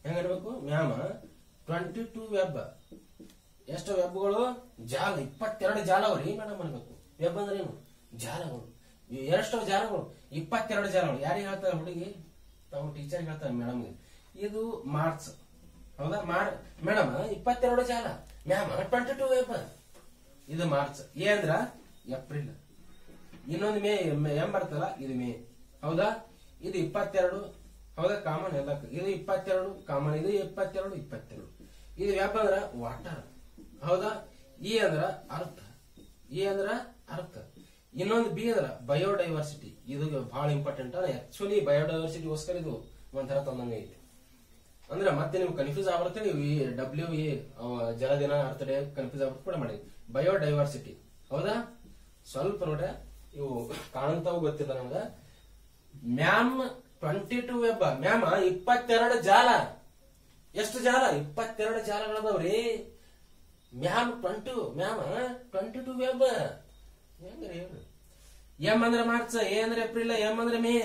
ಹೆಂಗ ಅನ್ಬೇಕು ಮ್ಯಾಮ 22 ವೆಬ್. ಎಷ್ಟು ವೆಬ್ಗಳು? ಜಾಲ 22 ಜಾಲವ್ರಿ ಮೇಡಮ್ ಅನ್ಬೇಕು. ವೆಬ್ ಅಂದ್ರೆ ಏನು? ಜಾಲಗಳು. ಎಷ್ಟು ಜಾಲಗಳು? 22 ಜಾಲಗಳು. ಯಾರಿಗೆ ಹೇಳ್ತಾರೆ? ಹುಡುಗಿ ತಾವು ಟೀಚರ್ ಹೇಳ್ತಾರೆ ಮೇಡಮ್ಗೆ. ಇದು ಮಾರ್ಚ್, ಹೌದಾ? ಮೇಡಮ್ 22 ಜಾಲ, ಮ್ಯಾಮ್ 22 ವೆಬ್. ಇದು ಮಾರ್ಚ್. ಎ ಅಂದ್ರ ಏಪ್ರಿಲ್. ಇನ್ನೊಂದು ಮೇ ಎಂ ಬರ್ತಲ್ಲ, ಇದು ಮೇ, ಹೌದಾ? ಇದು 22, ಹೌದಾ? ಕಾಮನ್ ಎಲ್ಲ. ಇದು 22 ಕಾಮನ್, ಇದು 22. ಇದು ವೆಬ್ ಅಂದ್ರ ವಾಟರ್, ಹೌದಾ? ಇ ಅಂದ್ರ ಅರ್ಥ, ಇ ಅಂದ್ರ ಅರ್ಥ. ಇನ್ನೊಂದು ಬಿ ಅಂದ್ರ ಬಯೋಡೈವರ್ಸಿಟಿ. ಇದು ಬಹಳ ಇಂಪಾರ್ಟೆಂಟ್. ಆಕ್ಚುಲಿ ಬಯೋಡೈವರ್ಸಿಟಿಗೋಸ್ಕರ ಇದು ಒಂಥರ ತಂದಂಗ ಐತಿ. ಅಂದ್ರೆ ಮತ್ತೆ ನೀವು ಕನ್ಫ್ಯೂಸ್ ಆಗ್ಬಿಡುತ್ತೆ. ನೀವು WA ಜಲದಿನ ಅರ್ಥ ಡೇ ಕನ್ಫ್ಯೂಸ್ ಆಗ್ಬಿಟ್ಟು ಕೂಡ ಮಾಡಿ. ಬಯೋಡೈವರ್ಸಿಟಿ, ಹೌದಾ? ಸ್ವಲ್ಪ ನೋಡ್ರೆ ಇವು ಕಾಣಂತಾವು ಗೊತ್ತಿಲ್ಲ ನಮ್ಗ. Ma'am 22 web. ಮ್ಯಾಮ್ 22 ಜಾಲ. ಎಷ್ಟು ಜಾಲ? 22 ಜಾಲಗಳದಾವ್ರಿ. Ma'am 22 web. ಹೆಂಗ್ರಿ ಹೇಳ್ರಿ? ಎಂ ಅಂದ್ರೆ ಮಾರ್ಚ್, ಎ ಅಂದ್ರೆ ಏಪ್ರಿಲ್, ಎಂ ಅಂದ್ರೆ ಮೇ.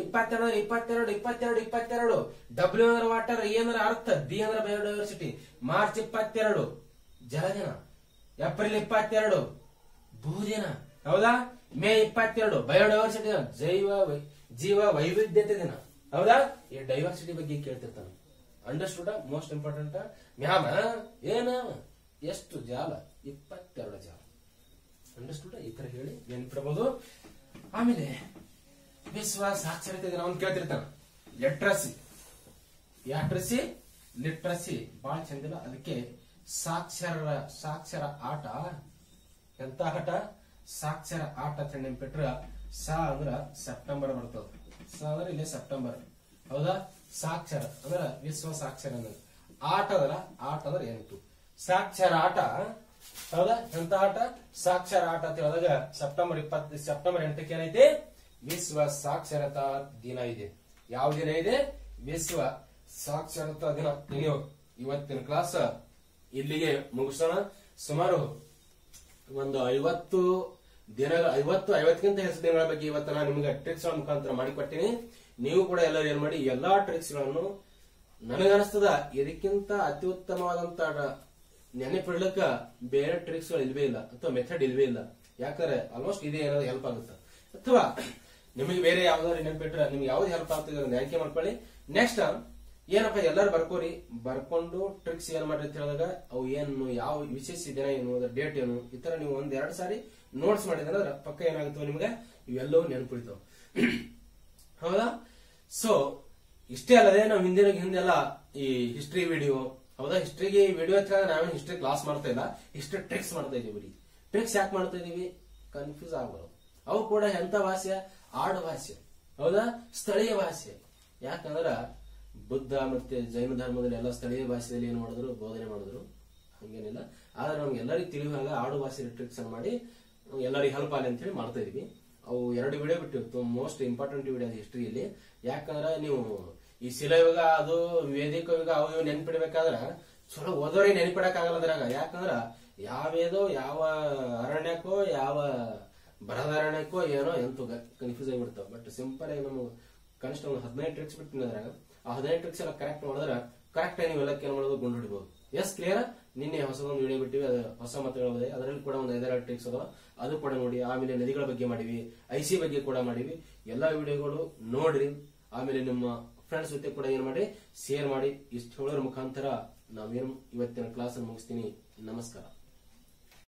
22. ಡಬ್ಲ್ಯೂ ಅಂದ್ರೆ ವಾಟರ್, ಎ ಅಂದ್ರೆ ಅರ್ಥ, ಬಿ ಅಂದ್ರೆ ಬಯೋಡೈವರ್ಸಿಟಿ. ಮಾರ್ಚ್ 22 ಜಲದಿನ, ಏಪ್ರಿಲ್ 22 ಭೂದಿನ, ಹೌದಾ? ಮೇ 22 ಬಯೋಡೈವರ್ಸಿಟಿ ಜೀವ ವೈವಿಧ್ಯತೆ ದಿನ, ಹೌದಾ? ಈ ಡೈವರ್ಸಿಟಿ ಬಗ್ಗೆ ಕೇಳ್ತಿರ್ತಾನೆ. ಅಂಡರ್ಸ್ಟುಡ್? Most important. ಮ್ಯಾಮ ಏನ ಎಷ್ಟು ಜಾಲ? 22 ಜಾಲ. ಅಂಡರ್ಸ್ಟುಡ್? ಈ ತರ ಹೇಳಿ ನೆನ್ಪಿಡಬಹುದು. ಆಮೇಲೆ ವಿಶ್ವ ಸಾಕ್ಷರತೆ ದಿನ ಅವ್ನು ಕೇಳ್ತಿರ್ತಾನ. ಲಿಟ್ರಸಿ ಬಹಳ ಚಂದಿಲ್ಲ. ಅದಕ್ಕೆ ಸಾಕ್ಷರ ಆಟ. ಎಂತ ಆಟ? ಸಾಕ್ಷರ ಆಟ ಅಂತ ನೆನ್ಪಿಟ್ರ ಸ ಅಂದ್ರ ಸೆಪ್ಟೆಂಬರ್ ಬರ್ತದ. ಸ ಅಂದ್ರೆ ಇಲ್ಲಿ ಸೆಪ್ಟೆಂಬರ್, ಹೌದಾ? ಸಾಕ್ಷರ ಅಂದ್ರ ವಿಶ್ವ ಸಾಕ್ಷರ ಅಂದ್ರೆ. ಆಟ ಅಂದ್ರೆ 8. ಸಾಕ್ಷರ ಆಟ, ಹೌದಾ? ಎಂತ ಆಟ? ಸಾಕ್ಷರ ಆಟ ಅಂತ ಹೇಳಿದಾಗ ಸೆಪ್ಟೆಂಬರ್ 8ಕ್ಕೆ ಏನೈತಿ? ವಿಶ್ವ ಸಾಕ್ಷರತಾ ದಿನ ಇದೆ. ಯಾವ ದಿನ ಇದೆ? ವಿಶ್ವ ಸಾಕ್ಷರತಾ ದಿನ. ನೀವು ಇವತ್ತಿನ ಕ್ಲಾಸ್ ಇಲ್ಲಿಗೆ ಮುಗಿಸೋಣ. ಸುಮಾರು ಒಂದು 50-50ಕ್ಕಿಂತ ಹೆಚ್ಚು ದಿನಗಳ ಬಗ್ಗೆ ಇವತ್ತು ನಾನು ನಿಮ್ಗೆ ಟ್ರಿಕ್ಸ್ ಮುಖಾಂತರ ಮಾಡಿಕೊಟ್ಟಿನಿ. ನೀವು ಕೂಡ ಎಲ್ಲರೂ ಏನ್ ಮಾಡಿ, ಎಲ್ಲಾ ಟ್ರಿಕ್ಸ್ ಗಳನ್ನು ನನಗನಿಸ್ತದ ಇದಕ್ಕಿಂತ ಅತ್ಯುತ್ತಮವಾದಂತ ನೆನಪಿಡ್ಲಕ್ಕ ಬೇರೆ ಟ್ರಿಕ್ಸ್ ಗಳು ಇಲ್ವೇ ಇಲ್ಲ, ಅಥವಾ ಮೆಥಡ್ ಇಲ್ವೇ ಇಲ್ಲ. ಯಾಕಂದ್ರೆ ಆಲ್ಮೋಸ್ಟ್ ಇದೇ ಏನಾದ್ರು ಹೆಲ್ಪ್ ಆಗುತ್ತೆ. ಅಥವಾ ನಿಮಗೆ ಬೇರೆ ಯಾವ್ದಾದ್ರು ನೆನಪಿಟ್ರೆ ನಿಮ್ಗೆ ಯಾವ್ದು ಹೆಲ್ಪ್ ಆಗ್ತದೆ ಅದನ್ನ ಆಯ್ಕೆ ಮಾಡ್ಕೊಳ್ಳಿ. ನೆಕ್ಸ್ಟ್ ಏನಪ್ಪ, ಎಲ್ಲರೂ ಬರ್ಕೋರಿ. ಬರ್ಕೊಂಡು ಟ್ರಿಕ್ಸ್ ಏನ್ ಮಾಡ್ರಿ ಅಂತ ಹೇಳಿದಾಗ ಅವು ಏನು, ಯಾವ ವಿಶೇಷ ದಿನ ಏನು, ಅದ್ರ ಡೇಟ್ ಏನು, ಈ ತರ ನೀವು 1-2 ಸಾರಿ ನೋಟ್ಸ್ ಮಾಡಿದ್ರೆ ಪಕ್ಕ ಏನಾಗುತ್ತವೆ ನಿಮ್ಗೆ ಇವೆಲ್ಲವೂ ನೆನಪಿಡ್ತಾವ, ಹೌದಾ? ಸೊ ಇಷ್ಟೇ ಅಲ್ಲದೆ ನಾವು ಹಿಂದೆಲ್ಲ ಈ ಹಿಸ್ಟ್ರಿ ವಿಡಿಯೋ, ಹೌದಾ? ಹಿಸ್ಟ್ರಿಗೆ ವಿಡಿಯೋ ನಾವೇನು ಹಿಸ್ಟ್ರಿ ಕ್ಲಾಸ್ ಮಾಡ್ತಾ ಇಲ್ಲ, ಹಿಸ್ಟ್ರಿ ಟ್ರಿಕ್ಸ್ ಮಾಡ್ತಾ ಇದೀವಿ. ಟ್ರಿಕ್ಸ್ ಯಾಕೆ ಮಾಡ್ತಾ ಇದೀವಿ? ಕನ್ಫ್ಯೂಸ್ ಆಗಬಾರದು. ಅವು ಕೂಡ ಎಂತ ಭಾಷೆ? ಆಡು ಭಾಷೆ, ಹೌದಾ? ಸ್ಥಳೀಯ ಭಾಷೆ. ಯಾಕಂದ್ರ ಬುದ್ಧ ಮತ್ತೆ ಜೈನ ಧರ್ಮದಲ್ಲಿ ಎಲ್ಲ ಸ್ಥಳೀಯ ಭಾಷೆಯಲ್ಲಿ ಏನ್ ಮಾಡಿದ್ರು? ಬೋಧನೆ ಮಾಡಿದ್ರು. ಹಂಗೇನಿಲ್ಲ. ಆದ್ರೆ ನಮ್ಗೆ ಎಲ್ಲರಿಗೂ ತಿಳಿಯುವಾಗ ಆಡು ಭಾಷೆ ಟ್ರಿಕ್ಸ್ ಅನ್ನು ಮಾಡಿ ಎಲ್ಲರಿಗೂ ಹೆಲ್ಪ್ ಆಗಲಿ ಅಂತ ಹೇಳಿ ಮಾಡ್ತಾ ಇದೀವಿ. ಅವು 2 ವಿಡಿಯೋ ಬಿಟ್ಟಿರ್ತು, ಮೋಸ್ಟ್ ಇಂಪಾರ್ಟೆಂಟ್ ವಿಡಿಯೋ ಹಿಸ್ಟ್ರಿಯಲ್ಲಿ. ಯಾಕಂದ್ರೆ ನೀವು ಈ ಶಿಲಾಯುಗ, ಅದು ವೇದಿಕ ಯುಗ, ಅವು ನೆನ್ಪಿಡ್ಬೇಕಾದ್ರ ಚಲೋ ಓದೋರಿಗೆ ನೆನ್ಪಿಡಕ್ ಆಗಲ್ಲ ಅದ್ರಾಗ. ಯಾಕಂದ್ರ ಯಾವೇದೋ ಯಾವ ಅರಣ್ಯಕ್ಕೋ ಯಾವ ಬರದ ಅರಣ್ಯಕ್ಕೋ ಏನೋ ಎಂತೂ ಕನ್ಫ್ಯೂಸ್ ಆಗಿಬಿಡ್ತಾವ. ಬಟ್ ಸಿಂಪಲ್ ಆಗಿ ನಮ್ಗೆ ಕನಿಷ್ಠ ಒಂದು 15 ಟ್ರಿಕ್ಸ್ ಬಿಟ್ಟಿನ ಅದ್ರಾಗ. ಆ 15 ಟ್ರಿಕ್ಸ್ ಎಲ್ಲ ಕರೆಕ್ಟ್ ಮಾಡಿದ್ರೆ ಕರೆಕ್ಟ್ ಆಗಿ ನೀವೆಲ್ಲ ಏನ್ ಮಾಡೋದು? ಗುಂಡು ಹಿಡಿಬಹುದು. S, clear? ನಿನ್ನೆ ಹೊಸದೊಂದು ವಿಡಿಯೋ ಬಿಟ್ಟಿವಿ, ಅದು ಹೊಸ ಮತಗಳಿದೆ. ಅದರಲ್ಲಿ ಕೂಡ ಒಂದು 5-6 ಟ್ರಿಕ್ಸ್ ಅದಾವ, ಅದು ಕೂಡ ನೋಡಿ. ಆಮೇಲೆ ನದಿಗಳ ಬಗ್ಗೆ ಮಾಡಿವಿ, IC ಬಗ್ಗೆ ಕೂಡ ಮಾಡಿವಿ. ಎಲ್ಲಾ ವಿಡಿಯೋಗಳು ನೋಡ್ರಿ. ಆಮೇಲೆ ನಿಮ್ಮ ಫ್ರೆಂಡ್ಸ್ ಜೊತೆ ಕೂಡ ಏನ್ ಮಾಡಿ, ಶೇರ್ ಮಾಡಿ. ಇಷ್ಟು ಹೇಳೋದ್ರ ಮುಖಾಂತರ ನಾವೇನು ಇವತ್ತಿನ ಕ್ಲಾಸ್ ಅನ್ನು ಮುಗಿಸ್ತೀನಿ. ನಮಸ್ಕಾರ.